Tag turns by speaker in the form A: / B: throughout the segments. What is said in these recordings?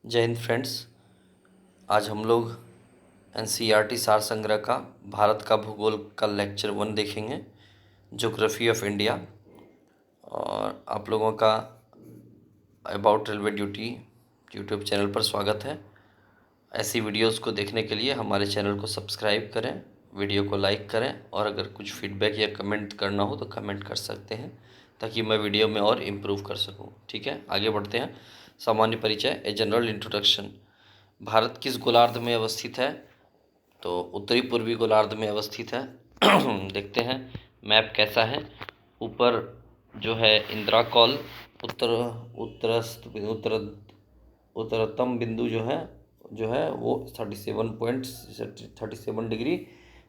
A: जय हिंद फ्रेंड्स। आज हम लोग एनसीईआरटी सार संग्रह का भारत का भूगोल का लेक्चर 1 देखेंगे, ज्योग्राफी ऑफ इंडिया। और आप लोगों का about railway duty YouTube channel पर स्वागत है। ऐसी वीडियोस को देखने के लिए हमारे चैनल को सब्सक्राइब करें, वीडियो को लाइक करें, और अगर कुछ फीडबैक या कमेंट करना हो तो कमेंट कर सकते हैं, ताकि मैं वीडियो में और इम्प्रूव कर सकूं। ठीक है, आगे बढ़ते हैं। सामान्य परिचय, ए जनरल इंट्रोडक्शन। भारत किस गोलार्ध में अवस्थित है? तो उत्तरी पूर्वी गोलार्ध में अवस्थित है। देखते हैं मैप कैसा है। ऊपर जो है इंदिरा कॉल, उत्तर उत्तरस्त उत्तर उत्तरतम बिंदु जो है वो 37.37 डिग्री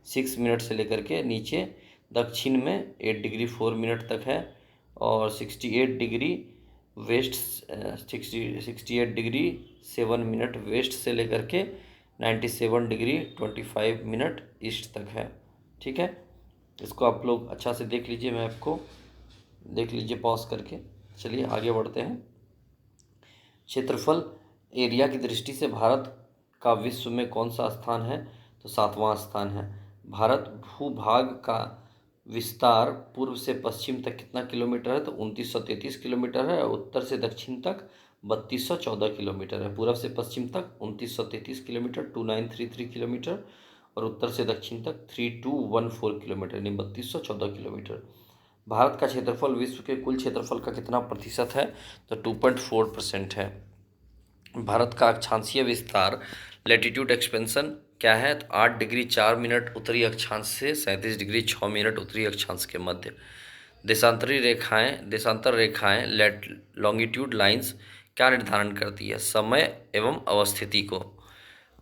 A: 6 मिनट से लेकर के नीचे दक्षिण में 8 डिग्री 4 मिनट तक है। और 68 degree west 68 degree 7 minute west से लेकर के 97 डिग्री 25 मिनट ईस्ट तक है। ठीक है, इसको आप लोग अच्छा से देख लीजिए, मैप को देख लीजिए पॉज करके। चलिए आगे बढ़ते हैं। क्षेत्रफल एरिया की दृष्टि से भारत का विश्व में कौन सा स्थान है? तो 7वां स्थान है। भारत भूभाग का विस्तार पूर्व से पश्चिम तक कितना किलोमीटर है? तो 2933 किलोमीटर है। और उत्तर से दक्षिण तक 3214 किलोमीटर है। पूर्व से पश्चिम तक 2933 किलोमीटर 2933 किलोमीटर, और उत्तर से दक्षिण तक 3214 किलोमीटर यानी 3214 किलोमीटर। भारत का क्षेत्रफल विश्व के कुल क्षेत्रफल का कितना प्रतिशत है? तो 2.4% है। भारत का अक्षांशीय विस्तार लैटिट्यूड एक्सपेंशन क्या है? तो 8 डिग्री 4 मिनट उत्तरी अक्षांश से 37 डिग्री 6 मिनट उत्तरी अक्षांश के मध्य। देशांतर रेखाएं लॉन्गिट्यूड लाइंस क्या निर्धारण करती है? समय एवं अवस्थिति को।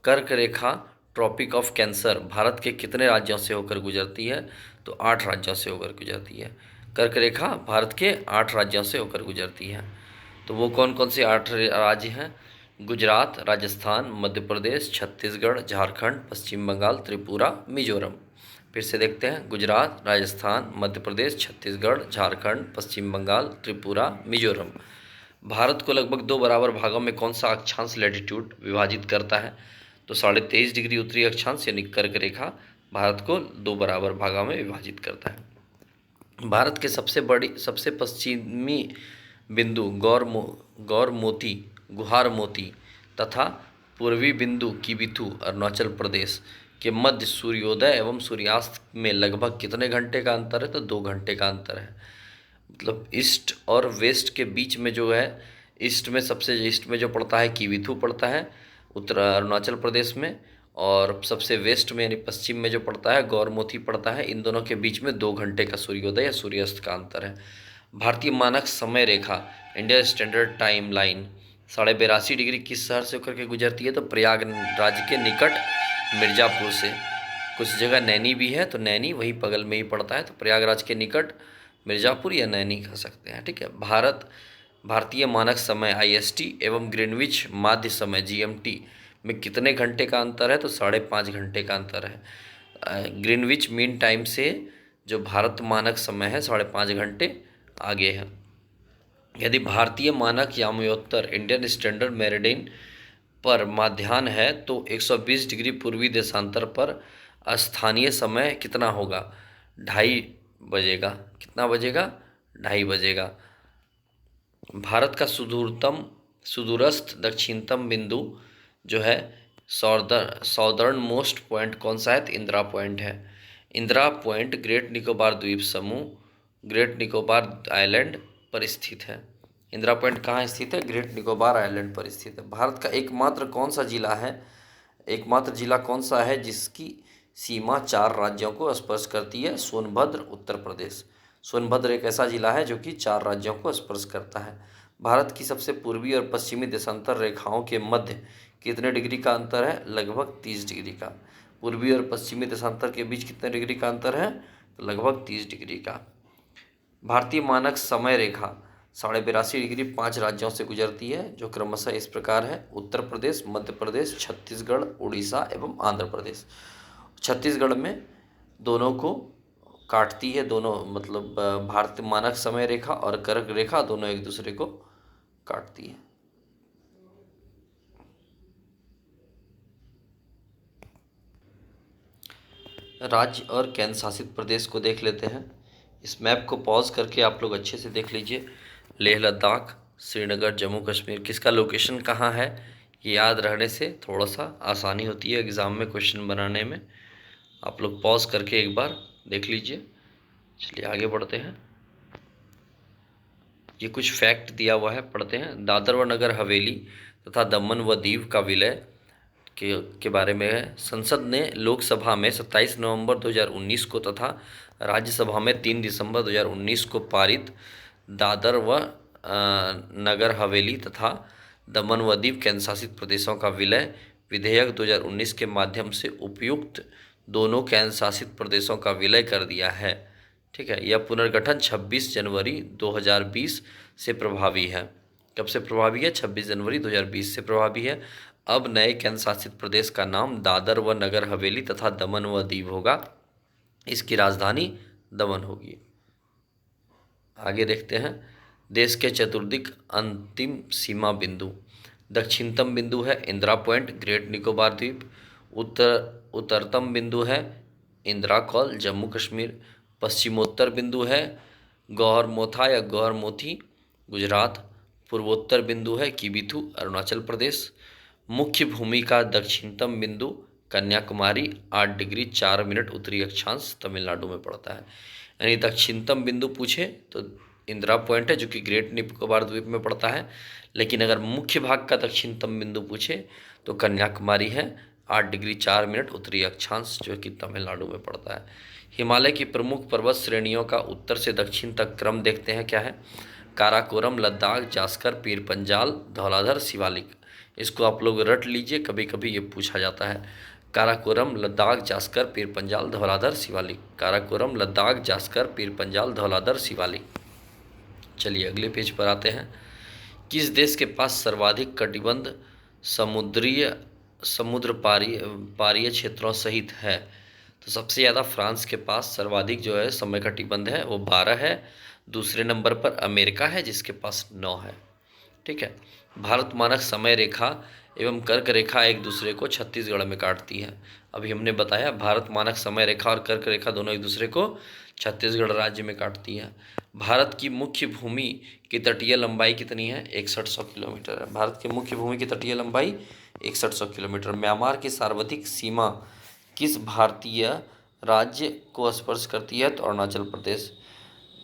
A: कर्क रेखा ट्रॉपिक ऑफ कैंसर भारत के कितने राज्यों से होकर गुजरती है? तो 8 राज्यों से होकर गुजरती है। कर्क रेखा भारत के 8 राज्यों से होकर गुजरती है। तो वो कौन कौन से 8 राज्य हैं? गुजरात, राजस्थान, मध्य प्रदेश, छत्तीसगढ़, झारखंड, पश्चिम बंगाल, त्रिपुरा, मिजोरम। फिर से देखते हैं। गुजरात, राजस्थान, मध्य प्रदेश, छत्तीसगढ़, झारखंड, पश्चिम बंगाल, त्रिपुरा, मिजोरम। भारत को लगभग 2 बराबर भागों में कौन सा अक्षांश लैटिट्यूड विभाजित करता है? तो 23.5 डिग्री उत्तरी अक्षांश यानी कर्क रेखा भारत को 2 बराबर भागों में विभाजित करता है। भारत के सबसे पश्चिमी बिंदु गुहार मोती तथा पूर्वी बिंदु किबिथु अरुणाचल प्रदेश के मध्य सूर्योदय एवं सूर्यास्त में लगभग कितने घंटे का अंतर है? तो 2 घंटे का अंतर है। मतलब ईस्ट और वेस्ट के बीच में जो है, सबसे ईस्ट में जो पड़ता है किबिथु पड़ता है उत्तर अरुणाचल प्रदेश में, और सबसे वेस्ट में यानी पश्चिम में जो पड़ता है गौरमोती पड़ता है। इन दोनों के बीच में 2 घंटे का सूर्योदय या सूर्यास्त का अंतर है। भारतीय मानक समय रेखा India standard time line 82.5 degree किस शहर से होकर के गुजरती है? तो प्रयागराज के निकट मिर्ज़ापुर से। कुछ जगह नैनी भी है, तो नैनी वहीं बगल में ही पड़ता है, तो प्रयागराज के निकट मिर्ज़ापुर या नैनी कह सकते हैं। ठीक है। भारतीय मानक समय आईएसटी एवं ग्रीनविच माध्य समय जीएमटी में कितने घंटे का अंतर है? तो 5.5 घंटे का अंतर है। ग्रीनविच मीन टाइम से जो भारत मानक समय है 5.5 घंटे आगे है। यदि भारतीय मानक यामोत्तर इंडियन स्टैंडर्ड मेरिडियन पर माध्याह्न है तो 120 डिग्री पूर्वी देशांतर पर स्थानीय समय कितना होगा? 2:30 बजेगा। कितना बजेगा? 2:30 बजेगा। भारत का सुदूरस्थ दक्षिणतम बिंदु जो है साउदर्न मोस्ट पॉइंट कौन सा है? तो इंदिरा पॉइंट है। इंदिरा पॉइंट ग्रेट निकोबार द्वीप समूह, ग्रेट निकोबार आइलैंड पर स्थित है। इंदिरा पॉइंट कहाँ स्थित है? ग्रेट निकोबार आइलैंड पर स्थित है। भारत का एकमात्र जिला कौन सा है जिसकी सीमा 4 राज्यों को स्पर्श करती है? सोनभद्र, उत्तर प्रदेश। सोनभद्र एक ऐसा जिला है जो कि 4 राज्यों को स्पर्श करता है। भारत की सबसे पूर्वी और पश्चिमी देशांतर रेखाओं के मध्य कितने डिग्री का अंतर है? लगभग 30 डिग्री का। पूर्वी और पश्चिमी देशांतर के बीच कितने डिग्री का अंतर है? तो लगभग 30 डिग्री का। भारतीय मानक समय रेखा 82.5 डिग्री 5 राज्यों से गुजरती है, जो क्रमशः इस प्रकार है: उत्तर प्रदेश, मध्य प्रदेश, छत्तीसगढ़, उड़ीसा एवं आंध्र प्रदेश। छत्तीसगढ़ में दोनों को काटती है, दोनों मतलब भारतीय मानक समय रेखा और कर्क रेखा दोनों एक दूसरे को काटती है। राज्य और केंद्र शासित प्रदेश को देख लेते हैं। इस मैप को पॉज करके आप लोग अच्छे से देख लीजिए। लेह लद्दाख, श्रीनगर, जम्मू कश्मीर, किसका लोकेशन कहाँ है, ये याद रहने से थोड़ा सा आसानी होती है एग्ज़ाम में क्वेश्चन बनाने में। आप लोग पॉज करके एक बार देख लीजिए। चलिए आगे बढ़ते हैं। ये कुछ फैक्ट दिया हुआ है, पढ़ते हैं। दादर व नगर हवेली तथा दमन व दीव का विलय के बारे में है। संसद ने लोकसभा में 27 नवंबर 2019 को तथा राज्यसभा में 3 दिसंबर 2019 को पारित दादर व नगर हवेली तथा दमन व दीव केंद्र शासित प्रदेशों का विलय विधेयक 2019 के माध्यम से उपयुक्त दोनों केंद्र शासित प्रदेशों का विलय कर दिया है। ठीक है, यह पुनर्गठन 26 जनवरी 2020 से प्रभावी है। कब से प्रभावी है? 26 जनवरी 2020 से प्रभावी है। अब नए केंद्र शासित प्रदेश का नाम दादर व नगर हवेली तथा दमन व दीव होगा। इसकी राजधानी दमन होगी। आगे देखते हैं। देश के चतुर्दिक अंतिम सीमा बिंदु। दक्षिणतम बिंदु है इंदिरा पॉइंट, ग्रेट निकोबार द्वीप। उत्तरतम बिंदु है इंदिरा कॉल, जम्मू कश्मीर। पश्चिमोत्तर बिंदु है गौरमोथा या गौरमोथी, गुजरात। पूर्वोत्तर बिंदु है किबिथु, अरुणाचल प्रदेश। मुख्य भूमि का दक्षिणतम बिंदु कन्याकुमारी, 8 डिग्री 4 मिनट उत्तरी अक्षांश, तमिलनाडु में पड़ता है। यानी दक्षिणतम बिंदु पूछे तो इंदिरा पॉइंट है जो कि ग्रेट निकोबार द्वीप में पड़ता है, लेकिन अगर मुख्य भाग का दक्षिणतम बिंदु पूछे तो कन्याकुमारी है, 8 डिग्री 4 मिनट उत्तरी अक्षांश, जो कि तमिलनाडु में पड़ता है। हिमालय की प्रमुख पर्वत श्रेणियों का उत्तर से दक्षिण तक क्रम देखते हैं, क्या है? काराकोरम, लद्दाख, जास्कर, पीर पंजाल, धौलाधर, शिवालिक। इसको आप लोग रट लीजिए, कभी कभी ये पूछा जाता है। काराकोरम, लद्दाख, जास्कर, पीर पंजाल, धौलाधर, शिवालिक। काराकोरम, लद्दाख, जास्कर, पीर पंजाल, धौलाधर, शिवालिक। चलिए अगले पेज पर आते हैं। किस देश के पास सर्वाधिक कटिबंध समुद्र पारीय क्षेत्रों सहित है? तो सबसे ज़्यादा फ्रांस के पास सर्वाधिक जो है समय कटिबंध है वो 12 है। दूसरे नंबर पर अमेरिका है जिसके पास 9 है। ठीक है। भारत मानक समय रेखा एवं कर्क रेखा एक दूसरे को छत्तीसगढ़ में काटती है। अभी हमने बताया भारत मानक समय रेखा और कर्क रेखा दोनों एक दूसरे को छत्तीसगढ़ राज्य में काटती है। भारत की मुख्य भूमि की तटीय लंबाई कितनी है? 6100 किलोमीटर है। भारत की मुख्य भूमि की तटीय लंबाई 6100 किलोमीटर। म्यांमार की सार्वत्रिक सीमा किस भारतीय राज्य को स्पर्श करती है? तो अरुणाचल प्रदेश।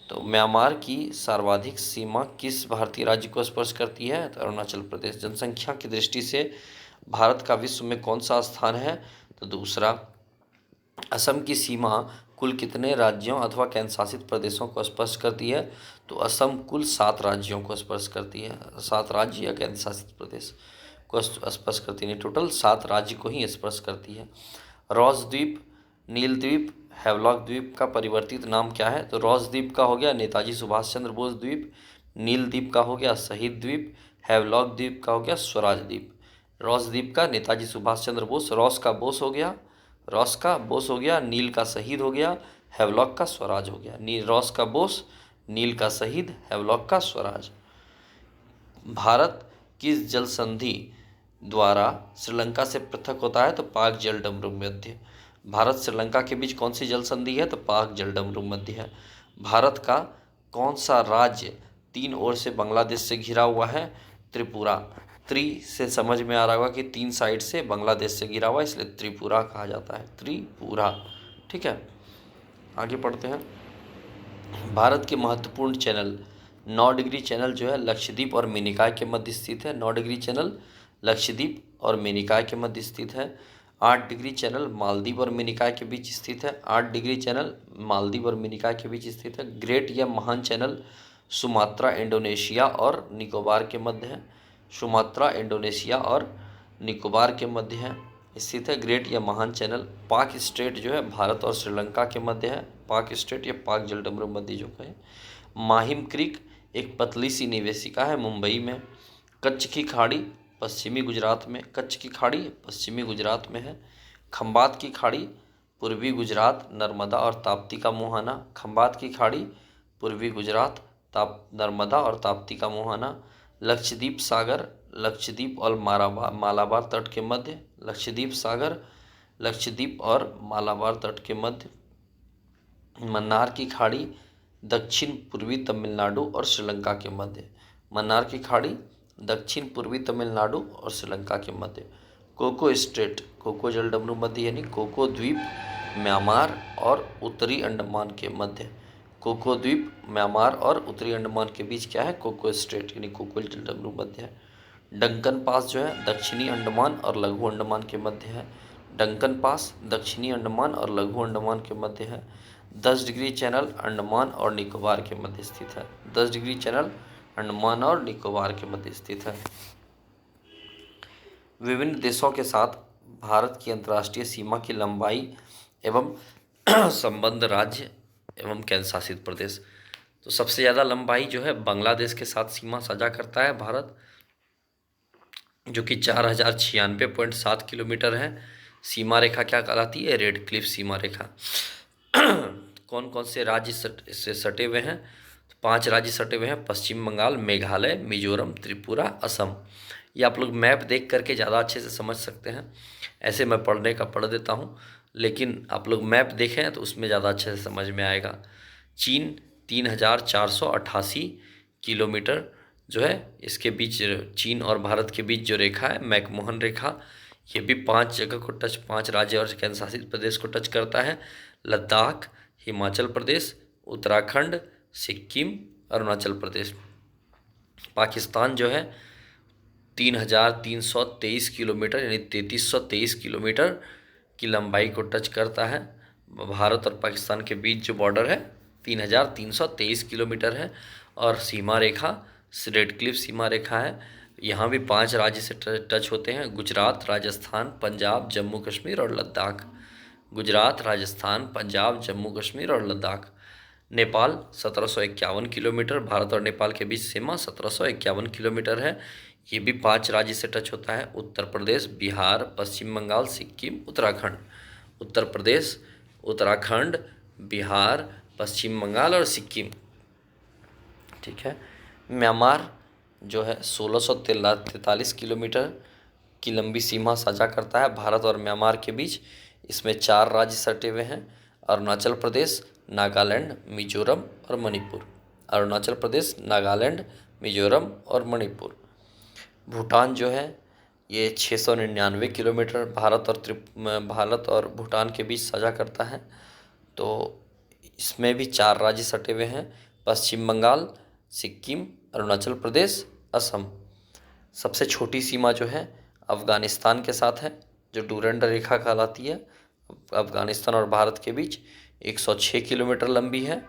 A: तो म्यांमार की सर्वाधिक सीमा किस भारतीय राज्य को स्पर्श करती है? तो अरुणाचल प्रदेश। जनसंख्या की दृष्टि से भारत का विश्व में कौन सा स्थान है? तो दूसरा। असम की सीमा कुल कितने राज्यों अथवा केंद्र शासित प्रदेशों को स्पर्श करती है? तो असम कुल 7 राज्यों को स्पर्श करती है। 7 राज्य या केंद्र शासित प्रदेश को स्पर्श करती है। टोटल 7 राज्य को ही स्पर्श करती है। रॉस द्वीप, नील द्वीप, हैवलॉक द्वीप का परिवर्तित नाम क्या है? तो रॉस द्वीप का हो गया नेताजी सुभाष चंद्र बोस द्वीप, नील द्वीप का हो गया शहीद द्वीप, हैवलॉक द्वीप का हो गया स्वराज द्वीप। रॉस द्वीप का नेताजी सुभाष चंद्र बोस, रॉस का बोस हो गया, रॉस का बोस हो गया, नील का शहीद हो गया, हैवलॉक का स्वराज हो गया। रॉस का बोस, नील का शहीद, हैवलॉक का स्वराज। भारत किस जल संधि द्वारा श्रीलंका से पृथक होता है? तो पाक जलडमरू मध्य। भारत श्रीलंका के बीच कौन सी जल संधि है? तो पाक जलडमरू मध्य है। भारत का कौन सा राज्य 3 ओर से बांग्लादेश से घिरा हुआ है? त्रिपुरा। त्रि से समझ में आ रहा होगा कि 3 साइड से बांग्लादेश से घिरा हुआ है, इसलिए त्रिपुरा कहा जाता है, त्रिपुरा। ठीक है, आगे पढ़ते हैं। भारत के महत्वपूर्ण चैनल 9 डिग्री चैनल जो है लक्षद्वीप और मिनिकॉय के मध्य स्थित है। 9 डिग्री चैनल लक्षद्वीप और मिनिकॉय के मध्य स्थित है। 8 डिग्री चैनल मालदीव और मिनिकॉय के बीच स्थित है। 8 डिग्री चैनल मालदीव और मिनिकॉय के बीच स्थित है। ग्रेट या महान चैनल सुमात्रा, इंडोनेशिया और निकोबार के मध्य है। सुमात्रा, इंडोनेशिया और निकोबार के मध्य है स्थित है ग्रेट या महान चैनल। पाक स्ट्रेट जो है भारत और श्रीलंका के मध्य है। पाक स्ट्रेट या पाक जलडमरू मध्य जो है। माहिम क्रीक एक पतली सी निवेशिका है मुंबई में। कच्छ की खाड़ी पश्चिमी गुजरात में, कच्छ की खाड़ी पश्चिमी गुजरात में है। खंबात की खाड़ी पूर्वी गुजरात, नर्मदा और ताप्ती का मुहाना। खंबात की खाड़ी पूर्वी गुजरात, नर्मदा और ताप्ती का मुहाना। लक्षद्वीप सागर लक्षद्वीप और मालाबार तट के मध्य। लक्षद्वीप सागर लक्षद्वीप और मालाबार तट के मध्य, मन्नार की खाड़ी दक्षिण पूर्वी तमिलनाडु और श्रीलंका के मध्य, मन्नार की खाड़ी दक्षिण पूर्वी तमिलनाडु और श्रीलंका के मध्य। कोको स्ट्रेट, कोको जलडमरू मध्य यानी कोको द्वीप म्यांमार और उत्तरी अंडमान के मध्य, कोको द्वीप म्यांमार और उत्तरी अंडमान के बीच क्या है, कोको स्ट्रेट यानी कोको जलडमरू मध्य है। डंकन पास जो है दक्षिणी अंडमान और लघु अंडमान के मध्य है, डंकन पास दक्षिणी अंडमान और लघु अंडमान के मध्य है। 10 डिग्री चैनल अंडमान और निकोबार के मध्य स्थित है, 10 डिग्री चैनल अंडमान और निकोबार के मध्य स्थित है। विभिन्न देशों के साथ भारत की अंतर्राष्ट्रीय सीमा की लंबाई एवं संबंध राज्य एवं केंद्र शासित प्रदेश। तो सबसे ज़्यादा लंबाई जो है बांग्लादेश के साथ सीमा साझा करता है भारत, जो कि 4096.7 किलोमीटर है। सीमा रेखा क्या कहलाती है, रेड क्लिफ सीमा रेखा। कौन कौन से राज्य इससे सटे हुए हैं, तो 5 राज्य सटे हुए हैं, पश्चिम बंगाल, मेघालय, मिजोरम, त्रिपुरा, असम। ये आप लोग मैप देख करके ज़्यादा अच्छे से समझ सकते हैं, ऐसे मैं पढ़ देता हूँ, लेकिन आप लोग मैप देखें तो उसमें ज़्यादा अच्छे से समझ में आएगा। चीन 3488 किलोमीटर जो है, इसके बीच चीन और भारत के बीच जो रेखा है मैकमोहन रेखा, ये भी 5 जगह को टच, 5 राज्य और केंद्र शासित प्रदेश को टच करता है। लद्दाख, हिमाचल प्रदेश, उत्तराखंड, सिक्किम, अरुणाचल प्रदेश। पाकिस्तान जो है 3323 किलोमीटर यानी 3323 किलोमीटर की लंबाई को टच करता है। भारत और पाकिस्तान के बीच जो बॉर्डर है 3323 किलोमीटर है। और सीमा रेखा रेड क्लिफ सीमा रेखा है, यहाँ भी 5 राज्य से टच होते हैं, गुजरात, राजस्थान, पंजाब, जम्मू कश्मीर और लद्दाख। गुजरात, राजस्थान, पंजाब, जम्मू कश्मीर और लद्दाख। नेपाल 1751 किलोमीटर, भारत और नेपाल के बीच सीमा 1751 किलोमीटर है, ये भी 5 राज्य से टच होता है, उत्तर प्रदेश, बिहार, पश्चिम बंगाल, सिक्किम, उत्तराखंड। उत्तर प्रदेश, उत्तराखंड, बिहार, पश्चिम बंगाल और सिक्किम, ठीक है। म्यांमार जो है 1643 किलोमीटर की लंबी सीमा साझा करता है भारत और म्यांमार के बीच। इसमें 4 राज्य सटे हुए हैं, अरुणाचल प्रदेश, नागालैंड, मिजोरम और मणिपुर। अरुणाचल प्रदेश, नागालैंड, मिजोरम और मणिपुर। भूटान जो है ये 699 किलोमीटर भारत और भूटान के बीच साझा करता है। तो इसमें भी 4 राज्य सटे हुए हैं, पश्चिम बंगाल, सिक्किम, अरुणाचल प्रदेश, असम। सबसे छोटी सीमा जो है अफ़गानिस्तान के साथ है, जो डूरंड रेखा कहलाती है। अफ़गानिस्तान और भारत के बीच 106 किलोमीटर लंबी है,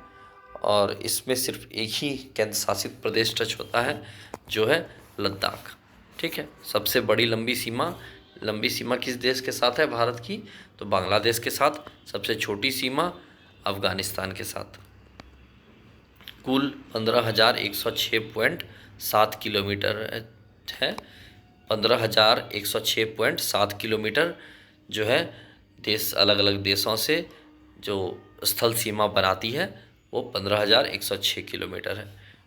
A: और इसमें सिर्फ एक ही केंद्र शासित प्रदेश टच होता है, जो है लद्दाख, ठीक है। सबसे बड़ी लंबी सीमा किस देश के साथ है भारत की, तो बांग्लादेश के साथ। सबसे छोटी सीमा अफ़गानिस्तान के साथ। कुल 15,106.7 किलोमीटर है, 15,106.7 किलोमीटर जो है देश, अलग अलग देशों से जो स्थल सीमा बनाती है वो 15,106 किलोमीटर है,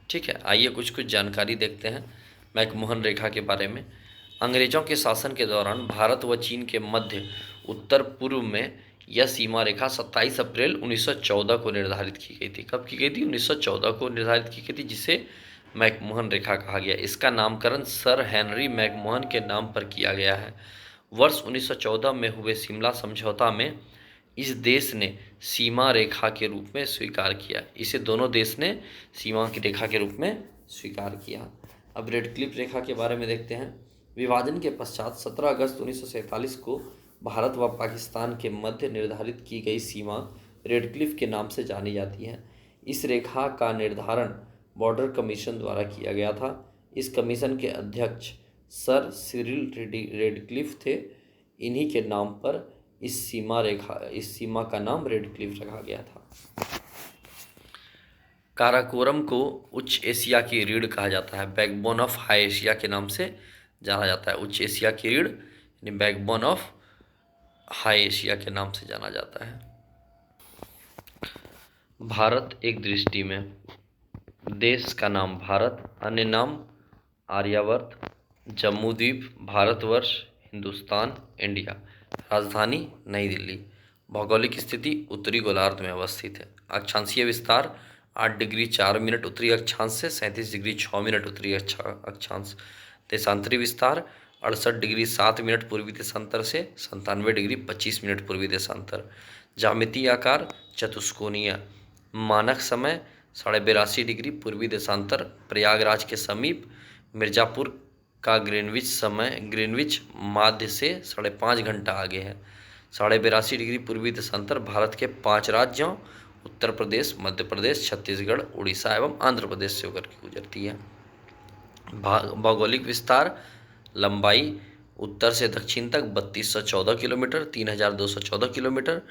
A: ठीक है। आइए कुछ जानकारी देखते हैं मैकमोहन रेखा के बारे में। अंग्रेजों के शासन के दौरान भारत व चीन के मध्य उत्तर पूर्व में यह सीमा रेखा 27 अप्रैल 1914 को निर्धारित की गई थी। कब की गई थी? 1914 को निर्धारित की गई थी, जिसे मैकमोहन रेखा कहा गया। इसका नामकरण सर हेनरी मैकमोहन के नाम पर किया गया है। वर्ष 1914 में हुए शिमला समझौता में इस देश ने सीमा रेखा के रूप में स्वीकार किया। इसे दोनों देश ने सीमा की रेखा के रूप में स्वीकार किया। अब रेड क्लिफ रेखा के बारे में देखते हैं। विभाजन के पश्चात 17 अगस्त 1947 को भारत व पाकिस्तान के मध्य निर्धारित की गई सीमा रेड क्लिफ के नाम से जानी जाती है। इस रेखा का निर्धारण बॉर्डर कमीशन द्वारा किया गया था। इस कमीशन के अध्यक्ष सर सिरिल रेडक्लिफ थे। इन्हीं के नाम पर इस सीमा का नाम रेड क्लिफ रखा गया था। काराकोरम को उच्च एशिया की रीढ़ कहा जाता है, बैकबोन ऑफ हाई एशिया के नाम से जाना जाता है। उच्च एशिया की रीढ़ यानी बैकबोन ऑफ हाई एशिया के नाम से जाना जाता है। भारत एक दृष्टि में, देश का नाम भारत, अन्य नाम आर्यावर्त, जम्मू द्वीप, भारतवर्ष, हिंदुस्तान, इंडिया। राजधानी नई दिल्ली। भौगोलिक स्थिति उत्तरी गोलार्ध में अवस्थित है। अक्षांशीय विस्तार 8 डिग्री 4 मिनट उत्तरी अक्षांश से 37 डिग्री 6 मिनट उत्तरी अक्षांश। देशांतरी विस्तार 68 डिग्री 7 मिनट पूर्वी देशांतर से 97 डिग्री 25 मिनट पूर्वी देशांतर। ज्यामितीय आकार चतुष्कोणीय। मानक समय 82.5 डिग्री पूर्वी देशांतर प्रयागराज के समीप। मिर्जापुर का ग्रीनविच माध्य से 5.5 घंटा आगे है। 82.5 डिग्री पूर्वी देशांतर भारत के 5 राज्यों उत्तर प्रदेश, मध्य प्रदेश, छत्तीसगढ़, उड़ीसा एवं आंध्र प्रदेश से होकर के गुजरती है। भौगोलिक विस्तार लंबाई उत्तर से दक्षिण तक 3214 किलोमीटर 3214 किलोमीटर।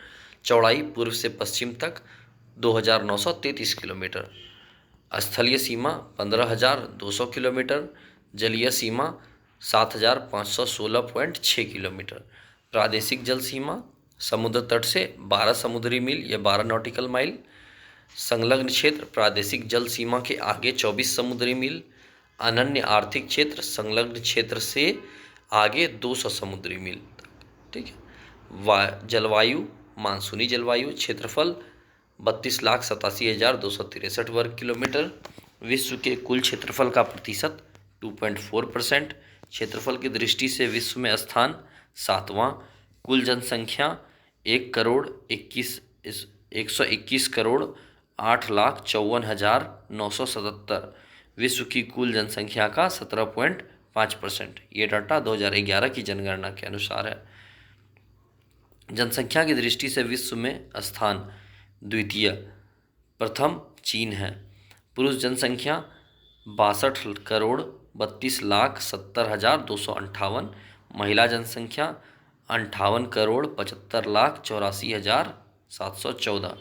A: चौड़ाई पूर्व से पश्चिम तक 2933 किलोमीटर। स्थलीय सीमा 15,200 किलोमीटर। जलीय सीमा 7,516.6 किलोमीटर। प्रादेशिक जल सीमा समुद्र तट से 12 समुद्री मील या 12 नॉटिकल माइल। संलग्न क्षेत्र प्रादेशिक जल सीमा के आगे 24 समुद्री मील। अनन्य आर्थिक क्षेत्र संलग्न क्षेत्र से आगे 200 समुद्री मील तक। ठीक है। जलवायु मानसूनी जलवायु। क्षेत्रफल 32,87,263 वर्ग किलोमीटर। विश्व के कुल क्षेत्रफल का प्रतिशत 2.4%। क्षेत्रफल की दृष्टि से विश्व में स्थान 7वां। कुल जनसंख्या 121 करोड़ 8,54,977। विश्व की कुल जनसंख्या का 17.5%। ये डाटा 2011 की जनगणना के अनुसार है। जनसंख्या की दृष्टि से विश्व में स्थान द्वितीय। प्रथम चीन है। पुरुष जनसंख्या 62 करोड़ 32,70,258। महिला जनसंख्या 58 करोड़ 75,84,714।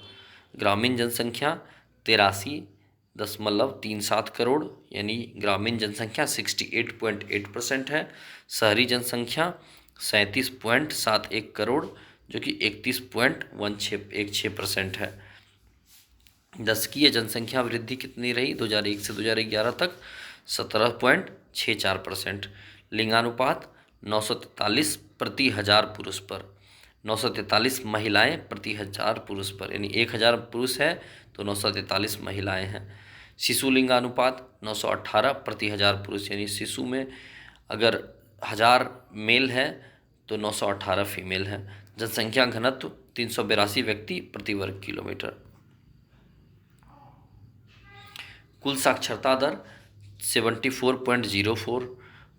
A: ग्रामीण जनसंख्या 83.37 करोड़ यानी ग्रामीण जनसंख्या 68.8% है। शहरी जनसंख्या 37.71 करोड़ जो कि 31.16% है। दशकीय जनसंख्या वृद्धि कितनी रही 2001 से 2011 तक 17.64%। लिंगानुपात 943 प्रति हजार पुरुष पर। 943 महिलाएं प्रति हजार पुरुष पर यानी 1000 पुरुष है तो 943 महिलाएं हैं। शिशु लिंगानुपात 918 प्रति हजार पुरुष यानी शिशु में अगर 1000 मेल है तो 918 फीमेल है। जनसंख्या घनत्व 382 व्यक्ति प्रति वर्ग किलोमीटर। कुल साक्षरता दर 74.04।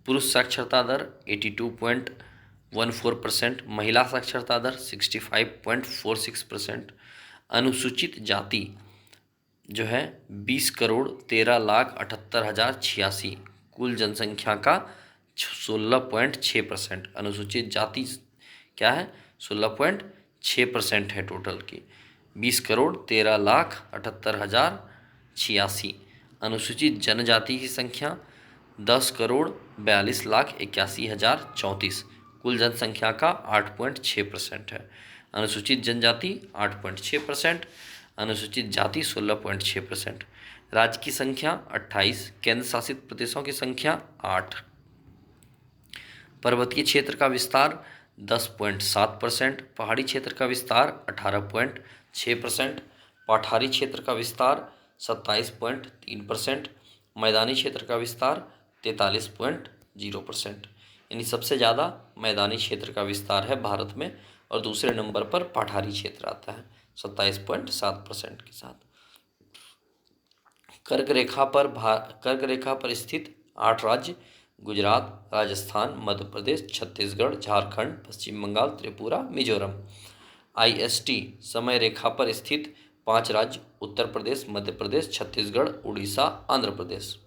A: पुरुष साक्षरता दर 82.14%। महिला साक्षरता दर 65.46%। अनुसूचित जाति जो है 20 करोड़ 13,78,086। कुल जनसंख्या का 16.6%। अनुसूचित जाति क्या है 16.6% है टोटल की। 20 करोड़ 13,78,086। अनुसूचित जनजाति की संख्या 10 करोड़ 42,81,034। कुल जनसंख्या का 8.6% है। अनुसूचित जनजाति 8.6%। अनुसूचित जाति 16.6%। राज्य की संख्या 28। केंद्र शासित प्रदेशों की संख्या 8। पर्वतीय क्षेत्र का विस्तार 10.7%। पहाड़ी क्षेत्र का विस्तार 18.6%। पठारी क्षेत्र का विस्तार 27.3%। मैदानी क्षेत्र का विस्तार 43.0%। यानी सबसे ज़्यादा मैदानी क्षेत्र का विस्तार है भारत में और दूसरे नंबर पर पठारी क्षेत्र आता है 27.7% के साथ। कर्क रेखा पर स्थित 8 राज्य गुजरात, राजस्थान, मध्य प्रदेश, छत्तीसगढ़, झारखंड, पश्चिम बंगाल, त्रिपुरा, मिजोरम। IST समय रेखा पर स्थित 5 राज्य उत्तर प्रदेश, मध्य प्रदेश, छत्तीसगढ़, उड़ीसा, आंध्र प्रदेश।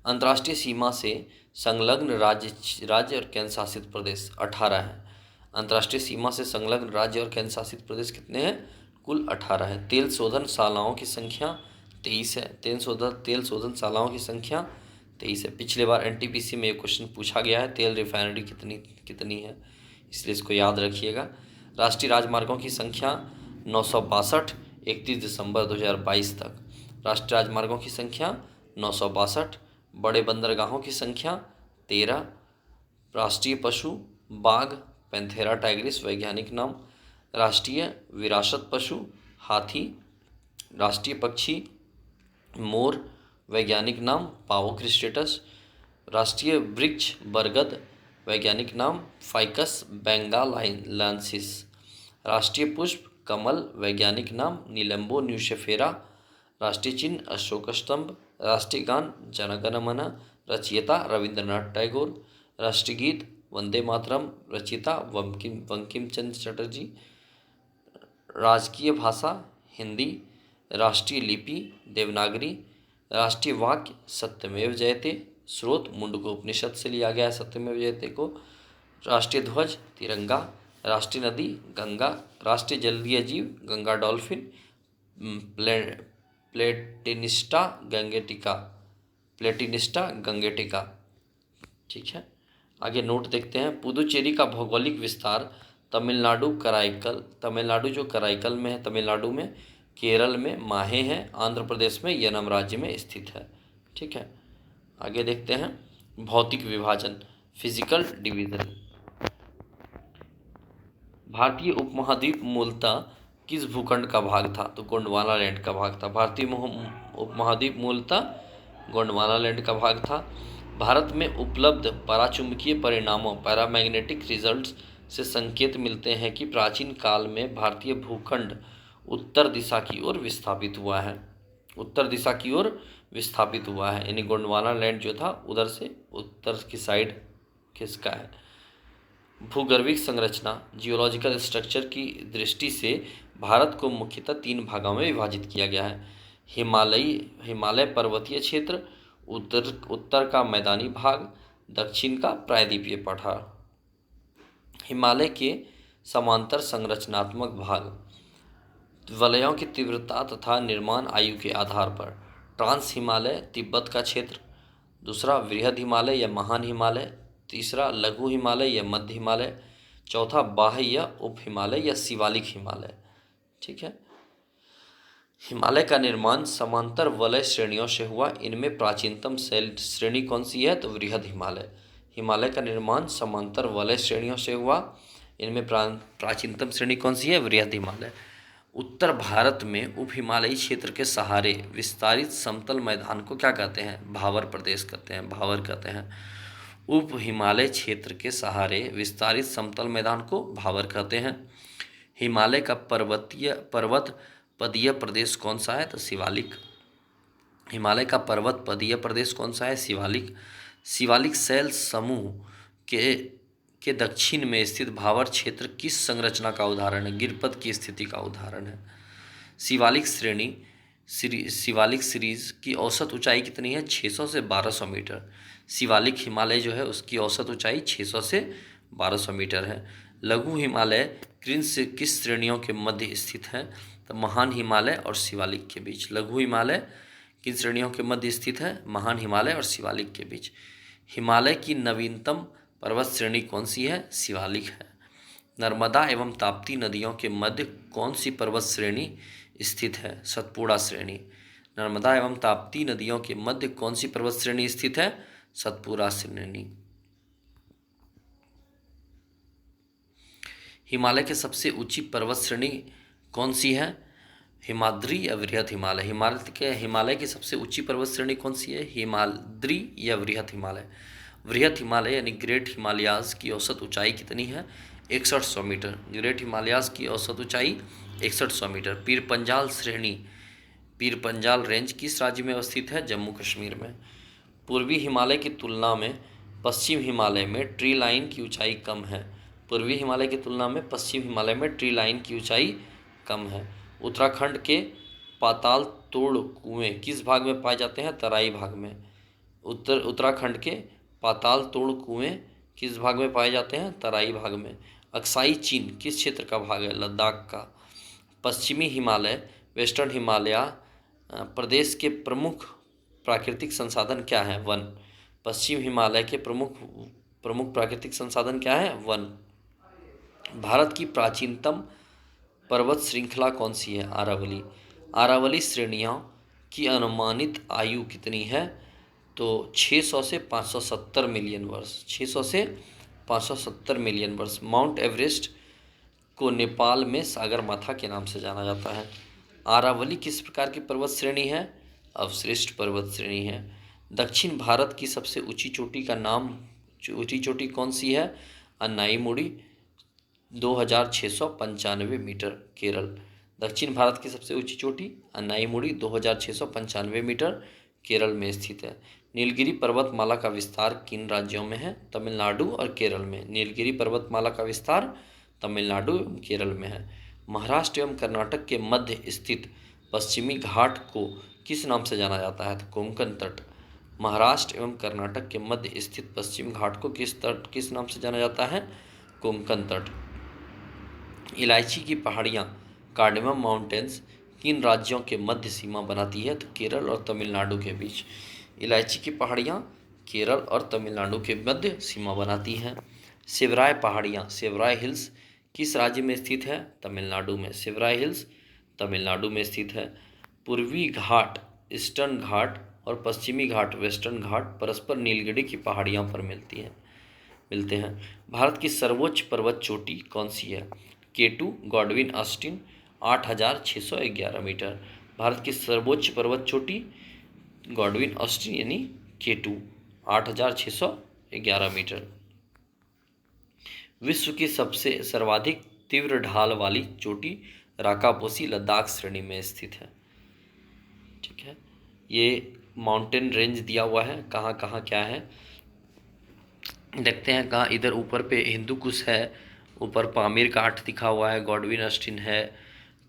A: अंतर्राष्ट्रीय सीमा से संलग्न राज्य और केंद्र शासित प्रदेश 18 है। अंतर्राष्ट्रीय सीमा से संलग्न राज्य और केंद्र शासित प्रदेश कितने हैं? कुल 18 है। तेल शोधनशालाओं की संख्या 23 है। तेल शोधनशालाओं की संख्या 23 है। पिछले बार NTPC में ये क्वेश्चन पूछा गया है तेल रिफाइनरी कितनी है, इसलिए इसको याद रखिएगा। राष्ट्रीय राजमार्गों की संख्या 962 31 दिसंबर 2022 तक। राष्ट्रीय राजमार्गों की संख्या 962। बड़े बंदरगाहों की संख्या 13। राष्ट्रीय पशु बाघ पैंथेरा टाइग्रिस वैज्ञानिक नाम। राष्ट्रीय विरासत पशु हाथी। राष्ट्रीय पक्षी मोर वैज्ञानिक नाम पावो क्रिस्टेटस। राष्ट्रीय वृक्ष बरगद वैज्ञानिक नाम फाइकस बेंगालाइनसिस। राष्ट्रीय पुष्प कमल वैज्ञानिक नाम नीलम्बो न्यूशेफेरा। राष्ट्रीय चिन्ह अशोक स्तंभ। राष्ट्रीय गान जन गण मन रचयिता रविंद्रनाथ टैगोर। राष्ट्रीय गीत वंदे मातरम रचयिता बंकिम चंद्र चटर्जी। राजकीय भाषा हिंदी। राष्ट्रीय लिपि देवनागरी। राष्ट्रीय वाक्य सत्यमेव जयते। स्रोत मुंडकोपनिषद से लिया गया है सत्यमेव जयते को। राष्ट्रीय ध्वज तिरंगा। राष्ट्रीय नदी गंगा। राष्ट्रीय जलीय जीव गंगा डॉल्फिन। प्लेटिनिस्टा गंगेटिका। ठीक है, आगे नोट देखते हैं। पुदुचेरी का भौगोलिक विस्तार तमिलनाडु कराईकल, तमिलनाडु जो कराईकल में है तमिलनाडु में, केरल में माहे है, आंध्र प्रदेश में यनम राज्य में स्थित है। ठीक है, आगे देखते हैं भौतिक विभाजन फिजिकल डिवीजन। भारतीय उपमहाद्वीप मूलतः किस भूखंड का भाग था? तो गोंडवाना लैंड का भाग था। भारतीय उपमहाद्वीप मूलतः गोंडवाना लैंड का भाग था। भारत में उपलब्ध पराचुंबकीय परिणामों पैरामैग्नेटिक रिजल्ट्स से संकेत मिलते हैं कि प्राचीन काल में भारतीय भूखंड उत्तर दिशा की ओर विस्थापित हुआ है। उत्तर दिशा की ओर विस्थापित हुआ है, यानी गोंडवाना लैंड जो था उधर से उत्तर की साइड खिसका है। भूगर्भिक संरचना जियोलॉजिकल स्ट्रक्चर की दृष्टि से भारत को मुख्यतः 3 भागों में विभाजित किया गया है। हिमालय पर्वतीय क्षेत्र, उत्तर का मैदानी भाग, दक्षिण का प्रायद्वीपीय पठार। हिमालय के समांतर संरचनात्मक भाग वलयों की तीव्रता तथा निर्माण आयु के आधार पर। ट्रांस हिमालय तिब्बत का क्षेत्र। दूसरा वृहद हिमालय या महान हिमालय। तीसरा लघु हिमालय या मध्य हिमालय। चौथा बाह्य या उप हिमालय या शिवालिक हिमालय। ठीक है, हिमालय का निर्माण समांतर वलय श्रेणियों से हुआ। इनमें प्राचीनतम श्रेणी कौन सी है? तो वृहद हिमालय। हिमालय का निर्माण समांतर वलय श्रेणियों से हुआ। इनमें प्राचीनतम श्रेणी कौन सी है? वृहद हिमालय। उत्तर भारत में उप हिमालयी क्षेत्र के सहारे विस्तारित समतल मैदान को क्या कहते हैं? भावर प्रदेश कहते हैं, भावर कहते हैं। उप हिमालय क्षेत्र के सहारे विस्तारित समतल मैदान को भावर कहते हैं। हिमालय का पर्वत पदीय प्रदेश कौन सा है? तो शिवालिक। हिमालय का पर्वत पदीय प्रदेश कौन सा है? शिवालिक। शिवालिक शैल समूह के दक्षिण में स्थित भावर क्षेत्र किस संरचना का उदाहरण है? गिरपथ की स्थिति का उदाहरण है। शिवालिक सीरीज की औसत ऊंचाई कितनी है? 600 से 1200 मीटर। शिवालिक हिमालय जो है उसकी औसत ऊंचाई 600 से 1200 मीटर है। लघु हिमालय किस श्रेणियों के मध्य स्थित है? तो महान हिमालय और शिवालिक के बीच। लघु हिमालय किन श्रेणियों के मध्य स्थित है? महान हिमालय और शिवालिक के बीच। हिमालय की नवीनतम पर्वत श्रेणी कौन सी है? शिवालिक है। नर्मदा एवं ताप्ती नदियों के मध्य कौन सी पर्वत श्रेणी स्थित है? सतपुड़ा श्रेणी। नर्मदा एवं ताप्ती नदियों के मध्य कौन सी पर्वत श्रेणी स्थित है? सतपुड़ा श्रेणी। हिमालय की सबसे ऊंची पर्वत श्रेणी कौन सी है? हिमाद्री या वृहद हिमालय। हिमालय की सबसे ऊंची पर्वत श्रेणी कौन सी है? हिमाद्री या वृहद हिमालय। वृहद हिमालय यानी ग्रेट हिमालयाज की औसत ऊंचाई कितनी है? 6100 मीटर। ग्रेट हिमालयाज की औसत ऊंचाई 6100 मीटर। पीर पंजाल रेंज किस राज्य में अवस्थित है? जम्मू कश्मीर में। पूर्वी हिमालय की तुलना में पश्चिम हिमालय में ट्री लाइन की ऊंचाई कम है। पूर्वी हिमालय की तुलना में पश्चिम हिमालय में ट्री लाइन की ऊंचाई कम है। उत्तराखंड के पाताल तोड़ कुएं किस भाग में पाए जाते हैं? तराई भाग में। उत्तराखंड के पाताल तोड़ कुएं किस भाग में पाए जाते हैं? तराई भाग में। अक्साई चीन किस क्षेत्र का भाग है? लद्दाख का। पश्चिमी हिमालय वेस्टर्न हिमालय प्रदेश के प्रमुख प्राकृतिक संसाधन क्या है? वन। पश्चिम हिमालय के प्रमुख प्राकृतिक संसाधन क्या है? वन। भारत की प्राचीनतम पर्वत श्रृंखला कौन सी है? आरावली। आरावली श्रेणियों की अनुमानित आयु कितनी है? तो 600 से 570 मिलियन वर्ष। 600 से 570 मिलियन वर्ष। माउंट एवरेस्ट को नेपाल में सागरमाथा के नाम से जाना जाता है। आरावली किस प्रकार की पर्वत श्रेणी है? अवशिष्ट पर्वत श्रेणी है। दक्षिण भारत की सबसे ऊंची चोटी का नाम, ऊंची चोटी कौन सी है? अन्नाईमुड़ी 2695 मीटर, केरल। दक्षिण भारत की सबसे ऊंची चोटी अन्नाईमुड़ी 2695 मीटर, केरल में स्थित है। नीलगिरी पर्वतमाला का विस्तार किन राज्यों में है? तमिलनाडु और केरल में। नीलगिरी पर्वतमाला का विस्तार तमिलनाडु एवं केरल में है। महाराष्ट्र एवं कर्नाटक के मध्य स्थित पश्चिमी घाट को किस नाम से जाना जाता है? तो कोंकण तट। महाराष्ट्र एवं कर्नाटक के मध्य स्थित पश्चिम घाट को किस नाम से जाना जाता है? कोंकण तट। इलायची की पहाड़ियाँ कार्डेमम माउंटेन्स किन राज्यों के मध्य सीमा बनाती है? तो केरल और तमिलनाडु के बीच। इलायची की पहाड़ियाँ केरल और तमिलनाडु के मध्य सीमा बनाती हैं। शिवराय पहाड़ियाँ, शिवराय हिल्स किस राज्य में स्थित है? तमिलनाडु में। शिवराय हिल्स तमिलनाडु में स्थित है। पूर्वी घाट ईस्टर्न घाट और पश्चिमी घाट वेस्टर्न घाट परस्पर नीलगिरी की पहाड़ियों पर मिलते हैं। भारत की सर्वोच्च पर्वत चोटी कौन सी है? K2 Godwin Austen 8611 metre. Bharat की सर्वोच्च पर्वत चोटी गॉडविन ऑस्टिन यानी K2 8611 मीटर। विश्व की सबसे सर्वाधिक तीव्र ढाल वाली चोटी राकापोसी लद्दाख श्रेणी में स्थित है। ठीक है, ये माउंटेन रेंज दिया हुआ है, कहाँ कहाँ क्या है देखते हैं। कहाँ इधर ऊपर पे हिंदू कुश है, ऊपर पामीर काठ दिखा हुआ है, गॉडविन ऑस्टिन है,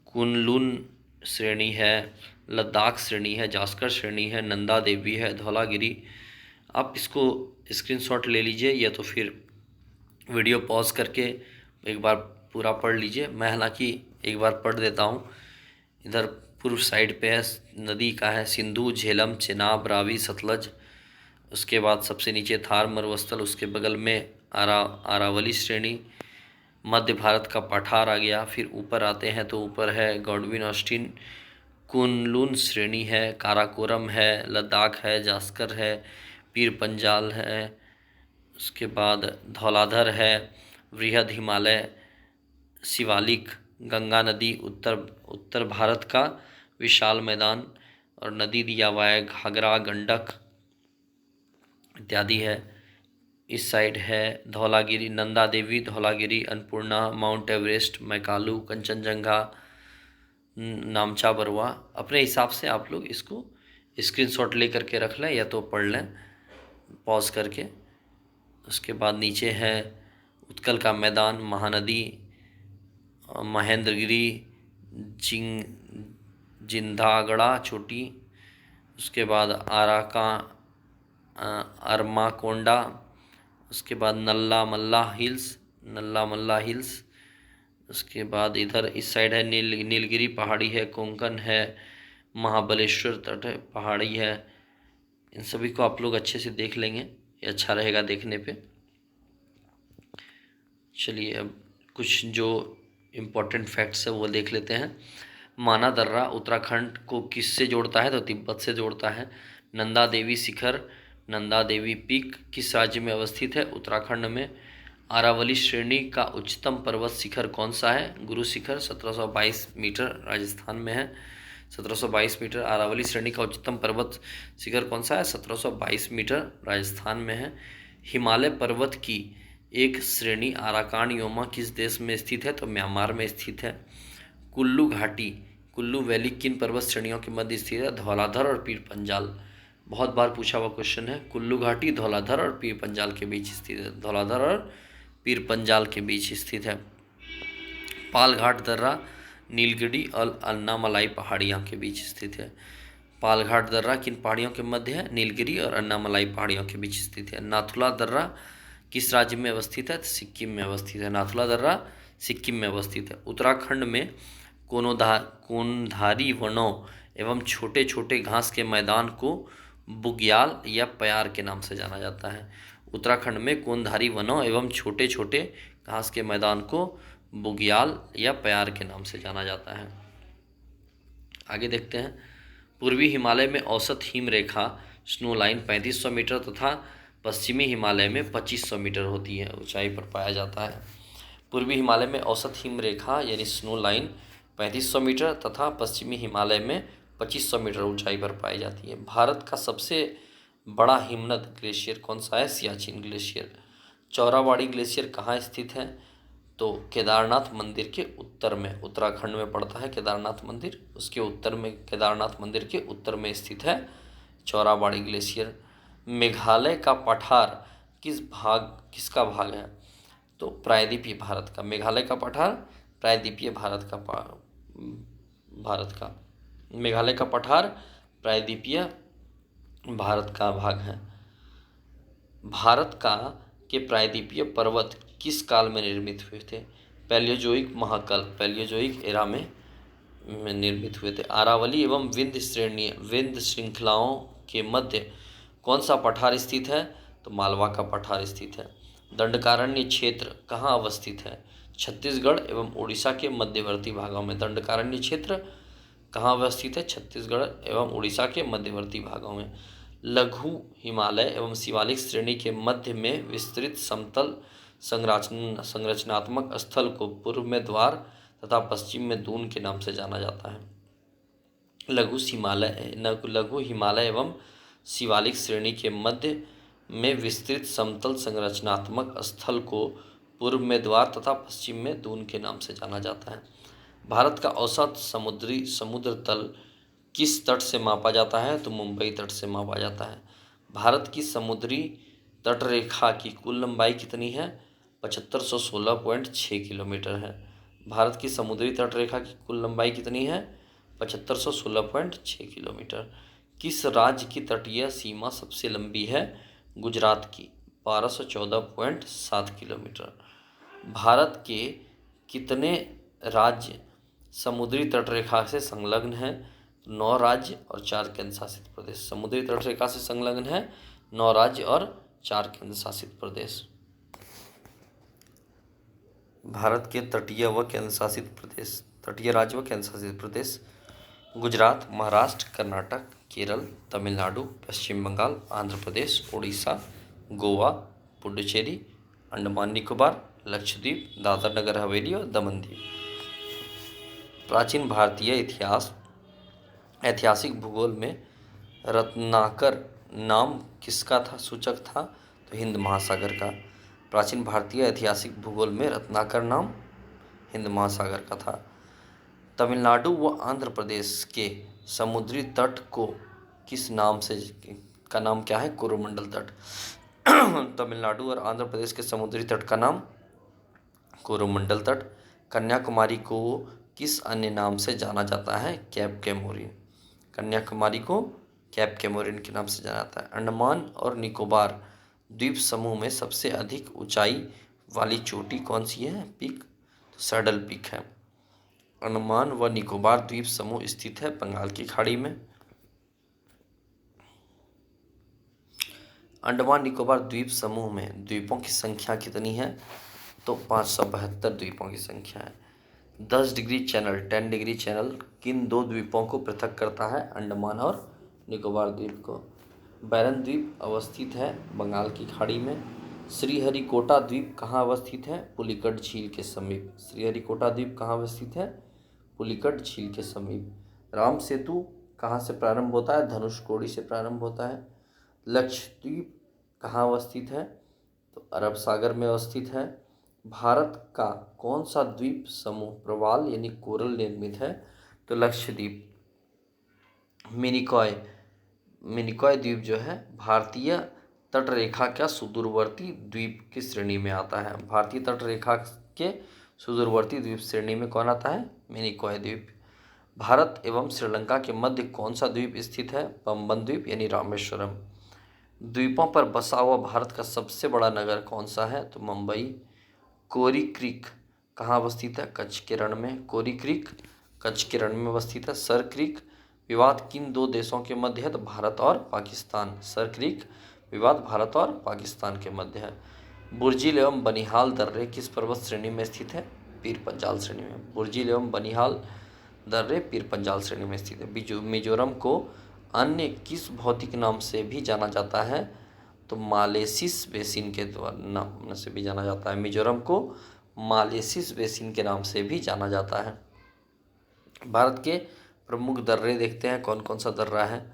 A: कुनलुन श्रेणी है, लद्दाख श्रेणी है, जास्कर श्रेणी है, नंदा देवी है, धौलागिरी। आप इसको स्क्रीनशॉट ले लीजिए या तो फिर वीडियो पॉज करके एक बार पूरा पढ़ लीजिए। मैं हालांकि एक बार पढ़ देता हूँ। इधर पूर्व साइड पे है नदी का है सिंधु, झेलम, चेनाब, रावी, सतलज। उसके बाद सबसे नीचे थार मरुस्थल, उसके बगल में आरावली श्रेणी। मध्य भारत का पठार आ गया। फिर ऊपर आते हैं तो ऊपर है गॉडविन ऑस्टिन, कुनलुन श्रेणी है, काराकोरम है, लद्दाख है, जास्कर है, पीर पंजाल है। उसके बाद धौलाधर है, वृहद हिमालय, शिवालिक, गंगा नदी, उत्तर भारत का विशाल मैदान और नदी दिया हुआ है घाघरा, गंडक इत्यादि है। इस साइड है धौलागिरी, नंदा देवी, धौलागिरी, अन्नपूर्णा, माउंट एवरेस्ट, मैकालू, कंचनजंगा, नामचा बरुआ। अपने हिसाब से आप लोग इसको स्क्रीनशॉट ले करके रख लें या तो पढ़ लें पॉज करके। उसके बाद नीचे है उत्कल का मैदान, महानदी, महेंद्रगिरी, जिंदागड़ा चोटी। उसके बाद अरमाकोंडा। उसके बाद नल्ला मल्ला हिल्स। उसके बाद इधर इस साइड है नीलगिरी पहाड़ी है, कोंकण है, महाबलेश्वर तट है, पहाड़ी है। इन सभी को आप लोग अच्छे से देख लेंगे, ये अच्छा रहेगा देखने पे। चलिए अब कुछ जो इम्पोर्टेंट फैक्ट्स है वो देख लेते हैं। माना दर्रा उत्तराखंड को किससे जोड़ता है? तो तिब्बत से जोड़ता है। नंदा देवी शिखर, नंदा देवी पीक किस राज्य में अवस्थित है? उत्तराखंड में। आरावली श्रेणी का उच्चतम पर्वत शिखर कौन सा है? गुरु शिखर 1722 मीटर, राजस्थान में है। 1722 मीटर। आरावली श्रेणी का उच्चतम पर्वत शिखर कौन सा है? 1722 मीटर, राजस्थान में है। हिमालय पर्वत की एक श्रेणी आराकान योमा किस देश में स्थित है? तो म्यांमार में स्थित है। कुल्लू घाटी, कुल्लू वैली किन पर्वत श्रेणियों के मध्य स्थित है? धौलाधर और पीर पंजाल। बहुत बार पूछा हुआ क्वेश्चन है। कुल्लू घाटी धौलाधर और पीर पंजाल के बीच स्थित है। धौलाधर और पीर पंजाल के बीच स्थित है। पालघाट दर्रा नीलगिरी और अन्नामलाई पहाड़ियों के बीच स्थित है। पालघाट दर्रा किन पहाड़ियों के मध्य है? नीलगिरी और अन्नामलाई पहाड़ियों के बीच स्थित है। नाथुला दर्रा किस राज्य में अवस्थित है? सिक्किम में अवस्थित है। नाथुला दर्रा सिक्किम में अवस्थित है। उत्तराखंड में कोनधारी वनों एवं छोटे छोटे घास के मैदान को बुग्याल या प्यार के नाम से जाना जाता है। उत्तराखंड में कोनधारी वनों एवं छोटे छोटे घास के मैदान को बुग्याल या प्यार के नाम से जाना जाता है। आगे देखते हैं। पूर्वी हिमालय में औसत हिम रेखा स्नो लाइन 3500 मीटर तथा पश्चिमी हिमालय में 2500 मीटर होती है, ऊंचाई पर पाया जाता है। पूर्वी हिमालय में औसत हिम रेखा यानी स्नो लाइन 3500 मीटर तथा पश्चिमी हिमालय में 2500 मीटर ऊंचाई पर पाई जाती है। भारत का सबसे बड़ा हिमनद ग्लेशियर कौन सा है? सियाचिन ग्लेशियर। चौराबाड़ी ग्लेशियर कहाँ स्थित है? तो केदारनाथ मंदिर के उत्तर में, उत्तराखंड में पड़ता है केदारनाथ मंदिर, उसके उत्तर में, केदारनाथ मंदिर के उत्तर में स्थित है चौराबाड़ी ग्लेशियर। मेघालय का पठार किसका भाग है? तो प्रायद्वीपीय भारत का। मेघालय का पठार प्रायद्वीपीय भारत का मेघालय का पठार प्रायद्वीपीय भारत का भाग है। भारत का के प्रायद्वीपीय पर्वत किस काल में निर्मित हुए थे? पैलियोजोइक महाकाल, पैलियोजोइक एरा में निर्मित हुए थे। अरावली एवं विंध्य श्रृंखलाओं के मध्य कौन सा पठार स्थित है? तो मालवा का पठार स्थित है। दंडकारण्य क्षेत्र कहाँ अवस्थित है? छत्तीसगढ़ एवं उड़ीसा के मध्यवर्ती भागों में। दंडकारण्य क्षेत्र कहाँ अवस्थित है? छत्तीसगढ़ एवं उड़ीसा के मध्यवर्ती भागों में। लघु हिमालय एवं शिवालिक श्रेणी के मध्य में विस्तृत समतल संरचनात्मक स्थल को पूर्व में द्वार तथा पश्चिम में दून के नाम से जाना जाता है। लघु हिमालय एवं शिवालिक श्रेणी के मध्य में विस्तृत समतल संरचनात्मक स्थल को पूर्व में द्वार तथा पश्चिम में दून के नाम से जाना जाता है। भारत का औसत समुद्र तल किस तट से मापा जाता है? तो मुंबई तट से मापा जाता है। भारत की समुद्री तटरेखा की कुल लंबाई कितनी है? 7516.6 किलोमीटर है। भारत की समुद्री तटरेखा की कुल लंबाई कितनी है? 7516.6 किलोमीटर। किस राज्य की तटीय सीमा सबसे लंबी है? गुजरात की 1214.7 किलोमीटर। भारत के कितने राज्य समुद्री तटरेखा से संलग्न हैं? 9 राज्य और 4 केंद्र शासित प्रदेश। समुद्री तटरेखा से संलग्न है 9 राज्य और 4 केंद्र शासित प्रदेश। भारत के तटीय व केंद्र शासित प्रदेश, तटीय राज्य व केंद्र शासित प्रदेश: गुजरात, महाराष्ट्र, कर्नाटक, केरल, तमिलनाडु, पश्चिम बंगाल, आंध्र प्रदेश, उड़ीसा, गोवा, पुडुचेरी, अंडमान निकोबार, लक्षद्वीप, दादर नगर हवेली और दमन दीव। प्राचीन भारतीय ऐतिहासिक भूगोल में रत्नाकर नाम किसका था, सूचक था? तो हिंद महासागर का। प्राचीन भारतीय ऐतिहासिक भूगोल में रत्नाकर नाम हिंद महासागर का था। तमिलनाडु व आंध्र प्रदेश के समुद्री तट को किस नाम से का नाम क्या है? कोरोमंडल तट। तमिलनाडु और आंध्र प्रदेश के समुद्री तट का नाम कोरोमंडल तट। कन्याकुमारी को किस अन्य नाम से जाना जाता है? Cap Comorin. कन्याकुमारी को कैप कैमोरिन के नाम से जाना जाता है। अंडमान और निकोबार द्वीप समूह में सबसे अधिक ऊंचाई वाली चोटी कौन सी है? पीक, तो सैडल पीक है। अंडमान व निकोबार द्वीप समूह स्थित है बंगाल की खाड़ी में। अंडमान निकोबार द्वीप समूह में द्वीपों की संख्या कितनी है? तो 572 द्वीपों की संख्या है। 10 डिग्री चैनल 10 डिग्री चैनल किन 2 द्वीपों को पृथक करता है? अंडमान और निकोबार द्वीप को। बैरन द्वीप अवस्थित है बंगाल की खाड़ी में। श्रीहरिकोटा द्वीप कहाँ अवस्थित है? पुलिकट झील के समीप। श्रीहरिकोटा द्वीप कहाँ अवस्थित है? पुलिकट झील के समीप। राम सेतु कहाँ से प्रारंभ होता है? धनुषकोडी से प्रारंभ होता है। लक्षद्वीप कहाँ अवस्थित है? तो अरब सागर में अवस्थित है। भारत का कौन सा द्वीप समूह प्रवाल यानी कोरल निर्मित है? तो लक्षद्वीप। मिनिकॉय द्वीप जो है भारतीय तटरेखा का सुदूरवर्ती द्वीप की श्रेणी में आता है। भारतीय तटरेखा के सुदूरवर्ती द्वीप श्रेणी में कौन आता है? मिनिकॉय द्वीप। भारत एवं श्रीलंका के मध्य कौन सा द्वीप स्थित है? पंबन द्वीप यानी रामेश्वरम। द्वीपों पर बसा हुआ भारत का सबसे बड़ा नगर कौन सा है? तो मुंबई। कोरी क्रीक कहाँ अवस्थित है? कच्छ के रण में। कोरी क्रीक कच्छ के रण में अवस्थित है। सर क्रीक विवाद किन 2 देशों के मध्य है? तो भारत और पाकिस्तान। सर क्रीक विवाद भारत और पाकिस्तान के मध्य है। बुर्जिल एवं बनिहाल दर्रे किस पर्वत श्रेणी में स्थित है? पीर पंजाल श्रेणी में। बुर्जिल एवं बनिहाल दर्रे पीर पंजाल श्रेणी में स्थित है। मिजोरम को अन्य किस भौतिक नाम से भी जाना जाता है? तो मालेसिस बेसिन के नाम से भी जाना जाता है। मिजोरम को मालेसिस बेसिन के नाम से भी जाना जाता है। भारत के प्रमुख दर्रे देखते हैं, कौन कौन सा दर्रा है।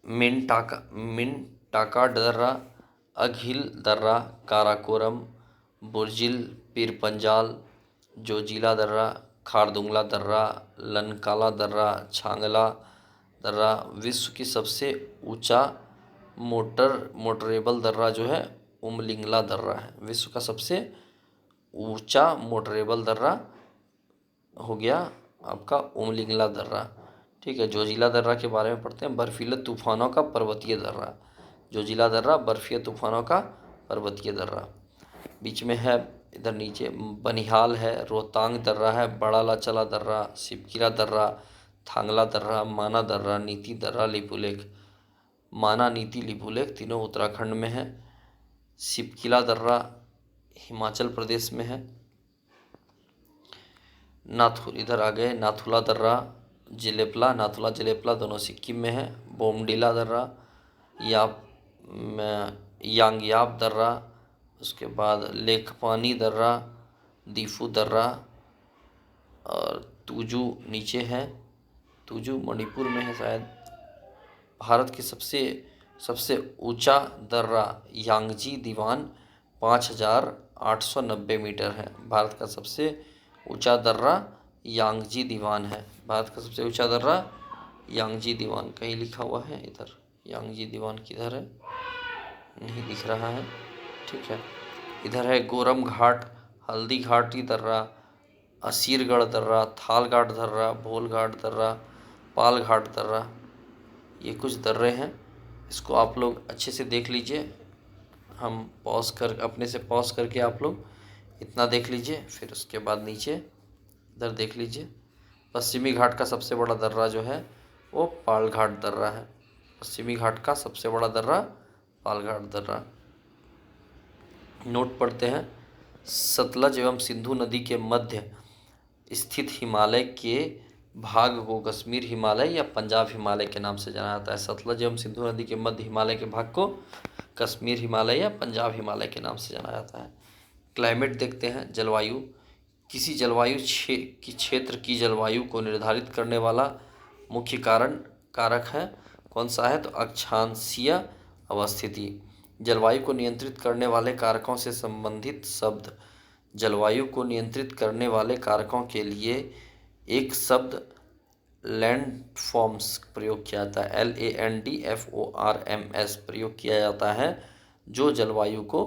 A: मिनटाका दर्रा, अघिल दर्रा, काराकोरम, बुर्जिल, पीर पंजाल, जोजिला दर्रा, खारदुंगला दर्रा, लनकाला दर्रा, छांगला दर्रा। विश्व की सबसे ऊंचा मोटरेबल दर्रा जो है उमलिंगला दर्रा है। विश्व का सबसे ऊंचा मोटरेबल दर्रा हो गया आपका उमलिंगला दर्रा। ठीक है, जोजिला दर्रा के बारे में पढ़ते हैं। बर्फीले तूफानों का पर्वतीय दर्रा। जोजिला दर्रा बर्फीले तूफानों का पर्वतीय दर्रा। बीच में है इधर नीचे बनिहाल है, रोहतांग दर्रा है, बड़ा लाचला दर्रा, सिपकिरा दर्रा, थांगला दर्रा, माना दर्रा, नीति दर्रा, लिपुलेख। माना, नीति, लिपुलेख तीनों उत्तराखंड में है। सिपकिला दर्रा हिमाचल प्रदेश में है। इधर आ गए नाथुला दर्रा, नाथुला जिलेपला दोनों सिक्किम में है। बोमडिला दर्रा, यांगयाब दर्रा, उसके बाद लेखपानी दर्रा, दीफू दर्रा और तुजू नीचे है। तुजू मणिपुर में है शायद। भारत के सबसे ऊंचा दर्रा यांगजी दीवान 5890 मीटर है। भारत का सबसे ऊंचा दर्रा यांगजी दीवान है। भारत का सबसे ऊंचा दर्रा यांगजी दीवान। कहीं लिखा हुआ है इधर, यांगजी दीवान किधर है, नहीं दिख रहा है। ठीक है, इधर है गोरम घाट, हल्दी घाटी दर्रा, असीरगढ़ दर्रा, थालघाट दर्रा, भोलघाट दर्रा, पालघाट दर्रा। ये कुछ दर्रे हैं, इसको आप लोग अच्छे से देख लीजिए। हम अपने से पॉज करके आप लोग इतना देख लीजिए, फिर उसके बाद नीचे इधर देख लीजिए। पश्चिमी घाट का सबसे बड़ा दर्रा जो है वो पालघाट दर्रा है। पश्चिमी घाट का सबसे बड़ा दर्रा पालघाट दर्रा। नोट पढ़ते हैं। सतलज एवं सिंधु नदी के मध्य स्थित हिमालय के भाग को कश्मीर हिमालय या पंजाब हिमालय के नाम से जाना जाता है। सतलज एवं सिंधु नदी के मध्य हिमालय के भाग को कश्मीर हिमालय या पंजाब हिमालय के नाम से जाना जाता है। क्लाइमेट देखते हैं। जलवायु, किसी क्षेत्र की जलवायु को निर्धारित करने वाला मुख्य कारक है, कौन सा है, तो अक्षांशीय अवस्थिति। जलवायु को नियंत्रित करने वाले कारकों से संबंधित शब्द। जलवायु को नियंत्रित करने वाले कारकों के लिए एक शब्द लैंडफॉर्म्स प्रयोग किया जाता है। LANDFORMS प्रयोग किया जाता है, जो जलवायु को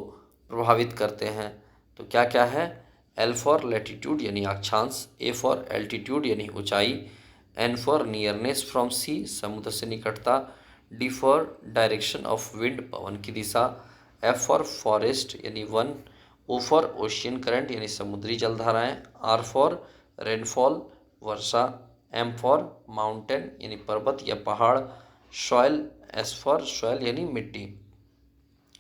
A: प्रभावित करते हैं। तो क्या क्या है, L फॉर लैटिट्यूड यानी अक्षांश, A फॉर एल्टीट्यूड यानी ऊंचाई, N for nearness from sea समुद्र से निकटता, D for direction of wind पवन की दिशा, F फॉर फॉरेस्ट यानी वन, O फॉर ओशियन करंट यानी समुद्री जलधाराएं, R फॉर रेनफॉल वर्षा, M फॉर माउंटेन यानी पर्वत या पहाड़, सॉइल, S फॉर सॉइल यानी मिट्टी।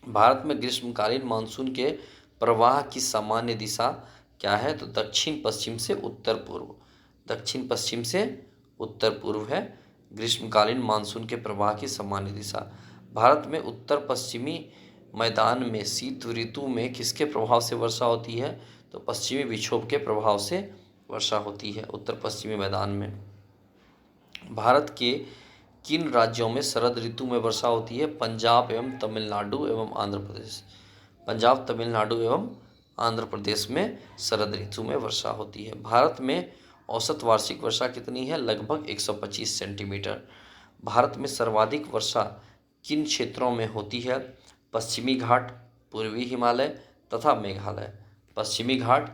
A: भारत में ग्रीष्मकालीन मानसून के प्रवाह की सामान्य दिशा क्या है, तो दक्षिण पश्चिम से उत्तर पूर्व। दक्षिण पश्चिम से उत्तर पूर्व है ग्रीष्मकालीन मानसून के प्रवाह की सामान्य दिशा। भारत में उत्तर पश्चिमी मैदान में शीत ऋतु में किसके प्रभाव से वर्षा होती है, तो पश्चिमी विक्षोभ के प्रभाव से वर्षा होती है उत्तर पश्चिमी मैदान में। भारत के किन राज्यों में शरद ऋतु में वर्षा होती है, पंजाब एवं तमिलनाडु एवं आंध्र प्रदेश। पंजाब, तमिलनाडु एवं आंध्र प्रदेश में शरद ऋतु में वर्षा होती है। भारत में औसत वार्षिक वर्षा कितनी है, लगभग 125 सेंटीमीटर। भारत में सर्वाधिक वर्षा किन क्षेत्रों में होती है, पश्चिमी घाट, पूर्वी हिमालय तथा मेघालय। पश्चिमी घाट,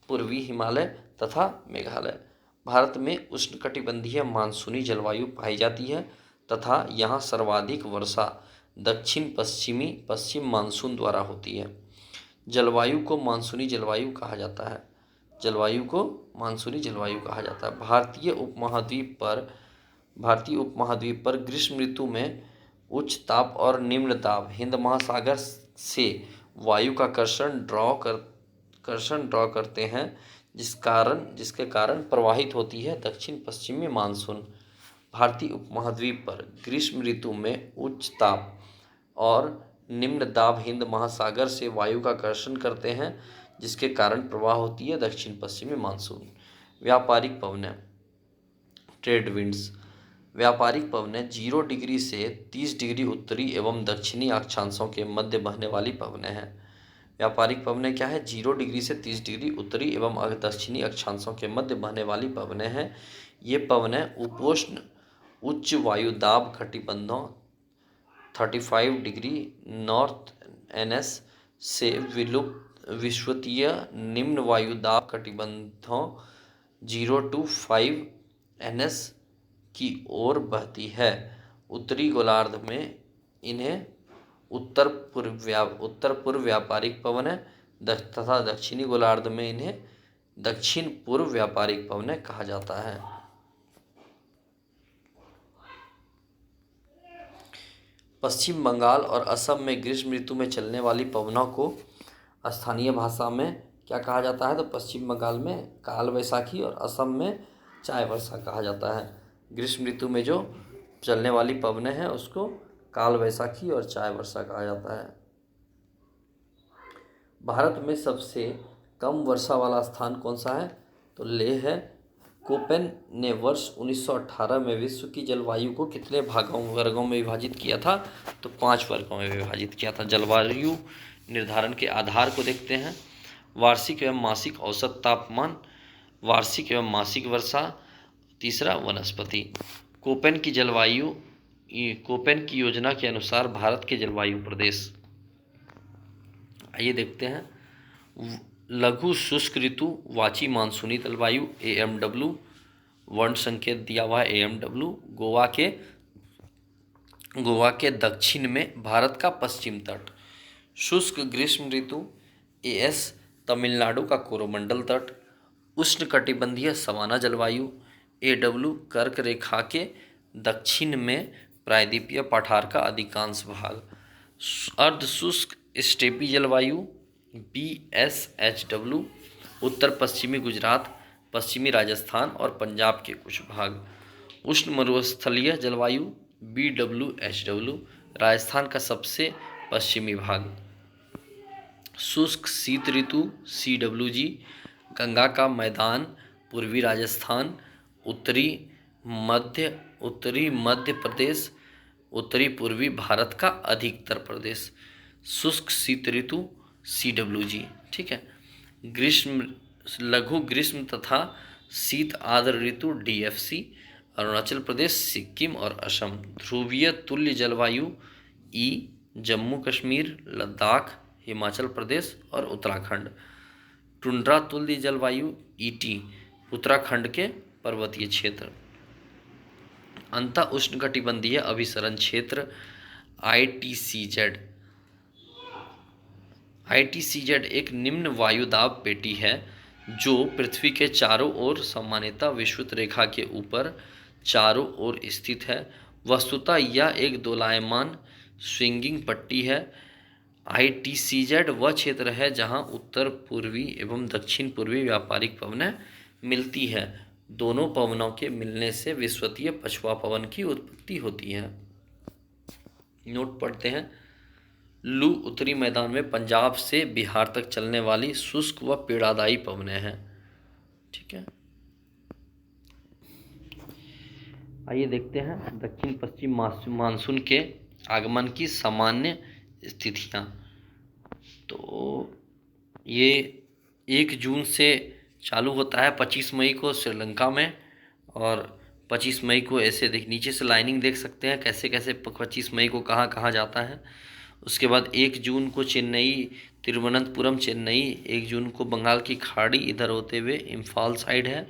A: पूर्वी हिमालय तथा मेघालय। भारत में उष्णकटिबंधीय मानसूनी जलवायु पाई जाती है तथा यहाँ सर्वाधिक वर्षा पश्चिम मानसून द्वारा होती है। जलवायु को मानसूनी जलवायु कहा जाता है। जलवायु को मानसूनी जलवायु कहा जाता है। भारतीय उपमहाद्वीप पर ग्रीष्म ऋतु में उच्च ताप और निम्न ताप हिंद महासागर से वायु का कर्षण ड्रॉ करते हैं, जिसके कारण प्रवाहित होती है दक्षिण पश्चिमी मानसून। भारतीय उपमहाद्वीप पर ग्रीष्म ऋतु में उच्च ताप और निम्न दाब हिंद महासागर से वायु का आकर्षण करते हैं, जिसके कारण प्रवाह होती है दक्षिण पश्चिमी मानसून। व्यापारिक पवनें, ट्रेड विंड्स। व्यापारिक पवनें 0 डिग्री से 30 डिग्री उत्तरी एवं दक्षिणी अक्षांशों के मध्य बहने वाली पवनें हैं। व्यापारिक पवनें क्या है? 0 डिग्री से 30 डिग्री उत्तरी एवं दक्षिणी अक्षांशों के मध्य बहने वाली पवनें हैं। ये पवनें उपोष्ण उच्च वायु दाब कटिबंधों 35 डिग्री नॉर्थ एनएस से विषुवतीय निम्न वायु दाब कटिबंधों 0 to 5 एनएस की ओर बहती है। उत्तरी गोलार्ध में इन्हें उत्तर पूर्व व्यापारिक पवनें तथा दक्षिणी गोलार्ध में इन्हें दक्षिण पूर्व व्यापारिक पवनें कहा जाता है। पश्चिम बंगाल और असम में ग्रीष्म ऋतु में चलने वाली पवनों को स्थानीय भाषा में क्या कहा जाता है? तो पश्चिम बंगाल में काल वैसाखी और असम में चाय वर्षा कहा जाता है। ग्रीष्म ऋतु में जो चलने वाली पवनें हैं उसको काल वैसाखी और चाय वर्षा कहा जाता है। भारत में सबसे कम वर्षा वाला स्थान कौन सा है? तो लेह है। कोपेन ने वर्ष 1918 में विश्व की जलवायु को कितने वर्गों में विभाजित किया था? तो 5 वर्गों में विभाजित किया था। जलवायु निर्धारण के आधार को देखते हैं। वार्षिक एवं मासिक औसत तापमान, वार्षिक एवं मासिक वर्षा, तीसरा वनस्पति। कोपेन की योजना के अनुसार भारत के जलवायु प्रदेश, आइए देखते हैं। लघु शुष्क ऋतु वाची मानसूनी जलवायु AMW, वर्ण संकेत दिया हुआ है AMW। गोवा के दक्षिण में भारत का पश्चिम तट। शुष्क ग्रीष्म ऋतु AS, तमिलनाडु का कोरोमंडल तट। उष्णकटिबंधीय सवाना जलवायु AW, कर्क रेखा के दक्षिण में प्रायद्वीपीय पठार का अधिकांश भाग। अर्ध शुष्क स्टेपी जलवायु BSHW, उत्तर पश्चिमी गुजरात, पश्चिमी राजस्थान और पंजाब के कुछ भाग। उष्ण मरुस्थलीय जलवायु BWHW, राजस्थान का सबसे पश्चिमी भाग। शुष्क शीत ऋतु CWG, गंगा का मैदान, पूर्वी राजस्थान, उत्तरी मध्य प्रदेश, उत्तरी पूर्वी भारत का अधिकतर प्रदेश। शुष्क शीत ऋतु CWG, ठीक है। लघु ग्रीष्म तथा शीत आर्द्र ऋतु DFC, अरुणाचल प्रदेश, सिक्किम और असम। ध्रुवीय तुल्य जलवायु E, जम्मू कश्मीर, लद्दाख, हिमाचल प्रदेश और उत्तराखंड। टुंड्रा तुल्य जलवायु ET, उत्तराखंड के पर्वतीय क्षेत्र। अंत उष्णकटिबंधीय अभिसरण क्षेत्र ITCZ एक निम्न वायुदाब पेटी है जो पृथ्वी के चारों ओर सामान्यतः विषुवत रेखा के ऊपर चारों ओर स्थित है। वस्तुतः यह एक दोलायमान स्विंगिंग पट्टी है। ITCZ वह क्षेत्र है जहां उत्तर पूर्वी एवं दक्षिण पूर्वी व्यापारिक पवनें मिलती है। दोनों पवनों के मिलने से विषुवतीय पछुआ पवन की उत्पत्ति होती है। नोट पढ़ते हैं। लू उत्तरी मैदान में पंजाब से बिहार तक चलने वाली शुष्क व पीड़ादायी पवनें हैं, ठीक है। आइए देखते हैं दक्षिण पश्चिम मानसून के आगमन की सामान्य स्थितियाँ। तो ये 1 जून से चालू होता है, 25 मई को श्रीलंका में, और 25 मई को ऐसे नीचे से लाइनिंग देख सकते हैं कैसे कैसे 25 मई को कहाँ कहाँ जाता है। उसके बाद 1 जून को चेन्नई, तिरुवनंतपुरम चेन्नई, 1 जून को बंगाल की खाड़ी इधर होते हुए इम्फाल साइड है,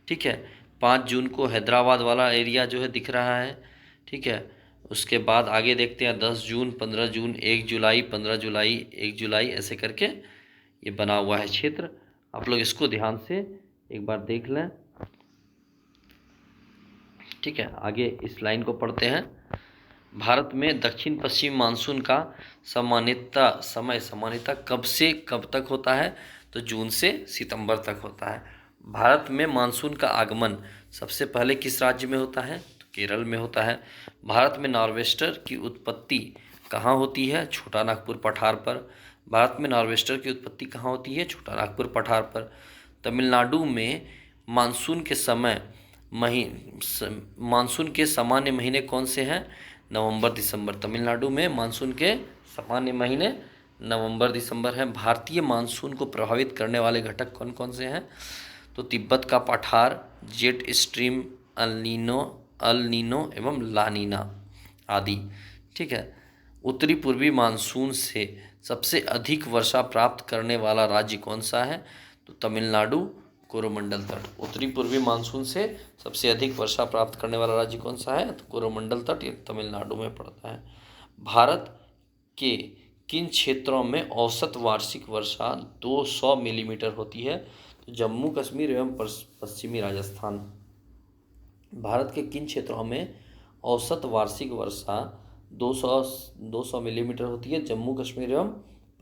A: ठीक है। 5 जून को हैदराबाद वाला एरिया जो है दिख रहा है, ठीक है। उसके बाद आगे देखते हैं 10 जून, 15 जून, 1 जुलाई, 15 जुलाई, 1 जुलाई, ऐसे करके ये बना हुआ है क्षेत्र। आप लोग इसको ध्यान से एक बार देख लें, ठीक है। आगे इस लाइन को पढ़ते हैं। भारत में दक्षिण पश्चिम मानसून का सामान्यतः कब से कब तक होता है? तो जून से सितंबर तक होता है। भारत में मानसून का आगमन सबसे पहले किस राज्य में होता है? तो केरल में होता है। भारत में नॉर्वेस्टर की उत्पत्ति कहाँ होती है? छोटा नागपुर पठार पर। भारत में नार्वेस्टर की उत्पत्ति कहाँ होती है? छोटा नागपुर पठार पर। तमिलनाडु में मानसून के समय मानसून के सामान्य महीने कौन से हैं? नवंबर दिसंबर। तमिलनाडु में मानसून के सामान्य महीने नवंबर दिसंबर हैं। भारतीय मानसून को प्रभावित करने वाले घटक कौन कौन से हैं? तो तिब्बत का पठार, जेट स्ट्रीम, अल नीनो एवं लानीना आदि। ठीक है। उत्तरी पूर्वी मानसून से सबसे अधिक वर्षा प्राप्त करने वाला राज्य कौन सा है? तो तमिलनाडु, कोरोमंडल तट। उत्तरी पूर्वी मानसून से सबसे अधिक वर्षा प्राप्त करने वाला राज्य कौन सा है? तो कोरोमंडल तट, ये तमिलनाडु में पड़ता है। भारत के किन क्षेत्रों में औसत वार्षिक वर्षा 200 मिलीमीटर होती है? तो जम्मू कश्मीर एवं पश्चिमी राजस्थान। भारत के किन क्षेत्रों में औसत वार्षिक वर्षा 200 मिलीमीटर होती है? जम्मू कश्मीर एवं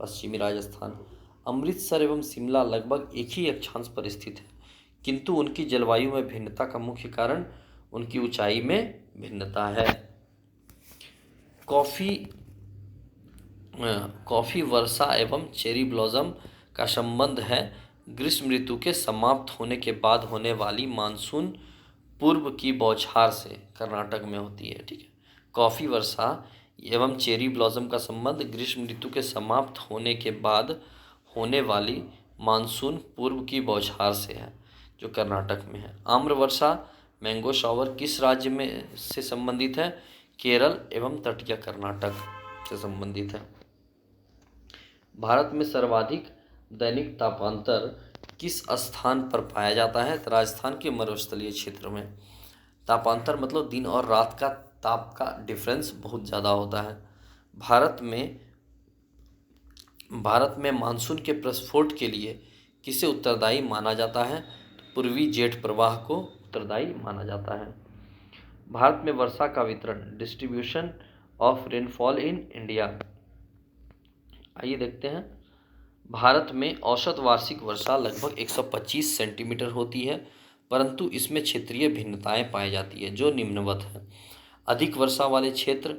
A: पश्चिमी राजस्थान। अमृतसर एवं शिमला लगभग एक ही अक्षांश पर स्थित है, किंतु उनकी जलवायु में भिन्नता का मुख्य कारण उनकी ऊंचाई में भिन्नता है। कॉफ़ी वर्षा एवं चेरी ब्लॉसम का संबंध है ग्रीष्म ऋतु के समाप्त होने के बाद होने वाली मानसून पूर्व की बौछार से। कर्नाटक में होती है। ठीक है। कॉफ़ी वर्षा एवं चेरी ब्लॉसम का संबंध ग्रीष्म ऋतु के समाप्त होने के बाद होने वाली मानसून पूर्व की बौछार से है, जो कर्नाटक में है। आम्र वर्षा, मैंगो शावर किस राज्य में से संबंधित है? केरल एवं तटीय कर्नाटक से संबंधित है। भारत में सर्वाधिक दैनिक तापांतर किस स्थान पर पाया जाता है? तो राजस्थान के मरुस्थलीय क्षेत्र में। तापांतर मतलब दिन और रात का ताप का डिफरेंस बहुत ज़्यादा होता है। भारत में मानसून के प्रस्फोट के लिए किसे उत्तरदायी माना जाता है? तो पूर्वी जेठ प्रवाह को उत्तरदायी माना जाता है। भारत में वर्षा का वितरण, distribution of rainfall in India. आइए देखते हैं। भारत में औसत वार्षिक वर्षा लगभग 125 सेंटीमीटर होती है, परंतु इसमें क्षेत्रीय भिन्नताएं पाई जाती है जो निम्नवत है। अधिक वर्षा वाले क्षेत्र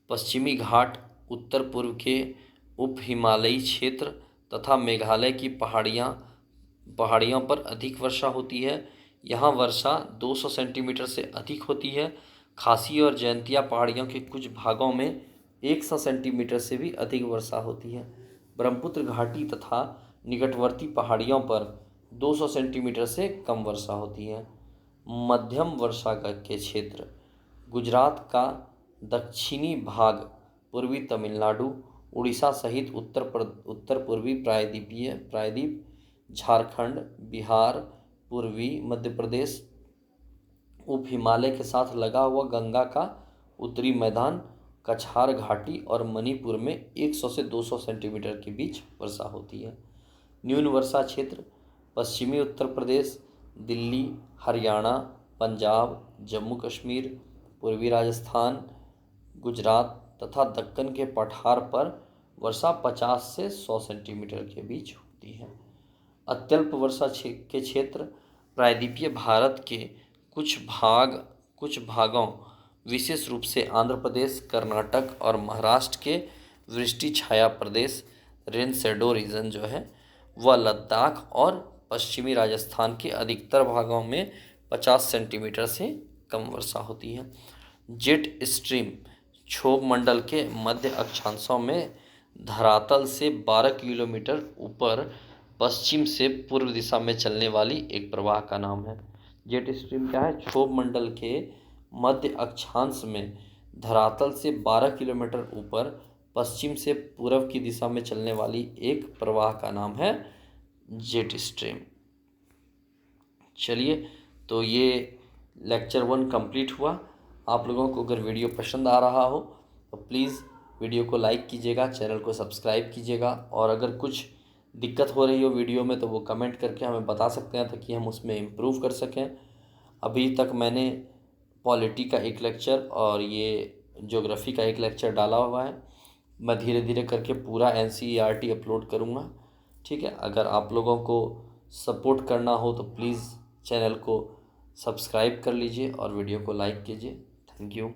A: पश्चिमी घाट, उत्तर पूर्व के उप हिमालयी क्षेत्र तथा मेघालय की पहाड़ियों पर अधिक वर्षा होती है। यहाँ वर्षा 200 सेंटीमीटर से अधिक होती है। खासी और जयंतिया पहाड़ियों के कुछ भागों में 100 सेंटीमीटर से भी अधिक वर्षा होती है। ब्रह्मपुत्र घाटी तथा निकटवर्ती पहाड़ियों पर 200 सेंटीमीटर से कम वर्षा होती है। मध्यम वर्षा के क्षेत्र गुजरात का दक्षिणी भाग, पूर्वी तमिलनाडु, उड़ीसा सहित उत्तर पूर्वी प्रायद्वीप, झारखंड, बिहार, पूर्वी मध्य प्रदेश, उप हिमालय के साथ लगा हुआ गंगा का उत्तरी मैदान, कछार घाटी और मणिपुर में 100 से 200 सेंटीमीटर के बीच वर्षा होती है। न्यून वर्षा क्षेत्र पश्चिमी उत्तर प्रदेश, दिल्ली, हरियाणा, पंजाब, जम्मू कश्मीर, पूर्वी राजस्थान, गुजरात तथा दक्कन के पठार पर वर्षा 50 से 100 सेंटीमीटर के बीच होती है। अत्यल्प वर्षा के क्षेत्र प्रायद्वीपीय भारत के कुछ भागों, विशेष रूप से आंध्र प्रदेश, कर्नाटक और महाराष्ट्र के वृष्टि छाया प्रदेश, रेन शैडो रीजन जो है वह, लद्दाख और पश्चिमी राजस्थान के अधिकतर भागों में 50 सेंटीमीटर से कम वर्षा होती है। जेट स्ट्रीम क्षोभ मंडल के मध्य अक्षांशों में धरातल से 12 किलोमीटर ऊपर पश्चिम से पूर्व दिशा में चलने वाली एक प्रवाह का नाम है। जेट स्ट्रीम क्या है? क्षोभ मंडल के मध्य अक्षांश में धरातल से 12 किलोमीटर ऊपर पश्चिम से पूर्व की दिशा में चलने वाली एक प्रवाह का नाम है जेट स्ट्रीम। चलिए, तो ये लेक्चर 1 कंप्लीट हुआ। आप लोगों को अगर वीडियो पसंद आ रहा हो तो प्लीज़ वीडियो को लाइक कीजिएगा, चैनल को सब्सक्राइब कीजिएगा, और अगर कुछ दिक्कत हो रही हो वीडियो में तो वो कमेंट करके हमें बता सकते हैं ताकि हम उसमें इम्प्रूव कर सकें। अभी तक मैंने पॉलिटी का एक लेक्चर और ये ज्योग्राफी का एक लेक्चर डाला हुआ है। मैं धीरे धीरे करके पूरा NCERT अपलोड करूँगा। ठीक है। अगर आप लोगों को सपोर्ट करना हो तो प्लीज़ चैनल को सब्सक्राइब कर लीजिए और वीडियो को लाइक कीजिए। Thank you.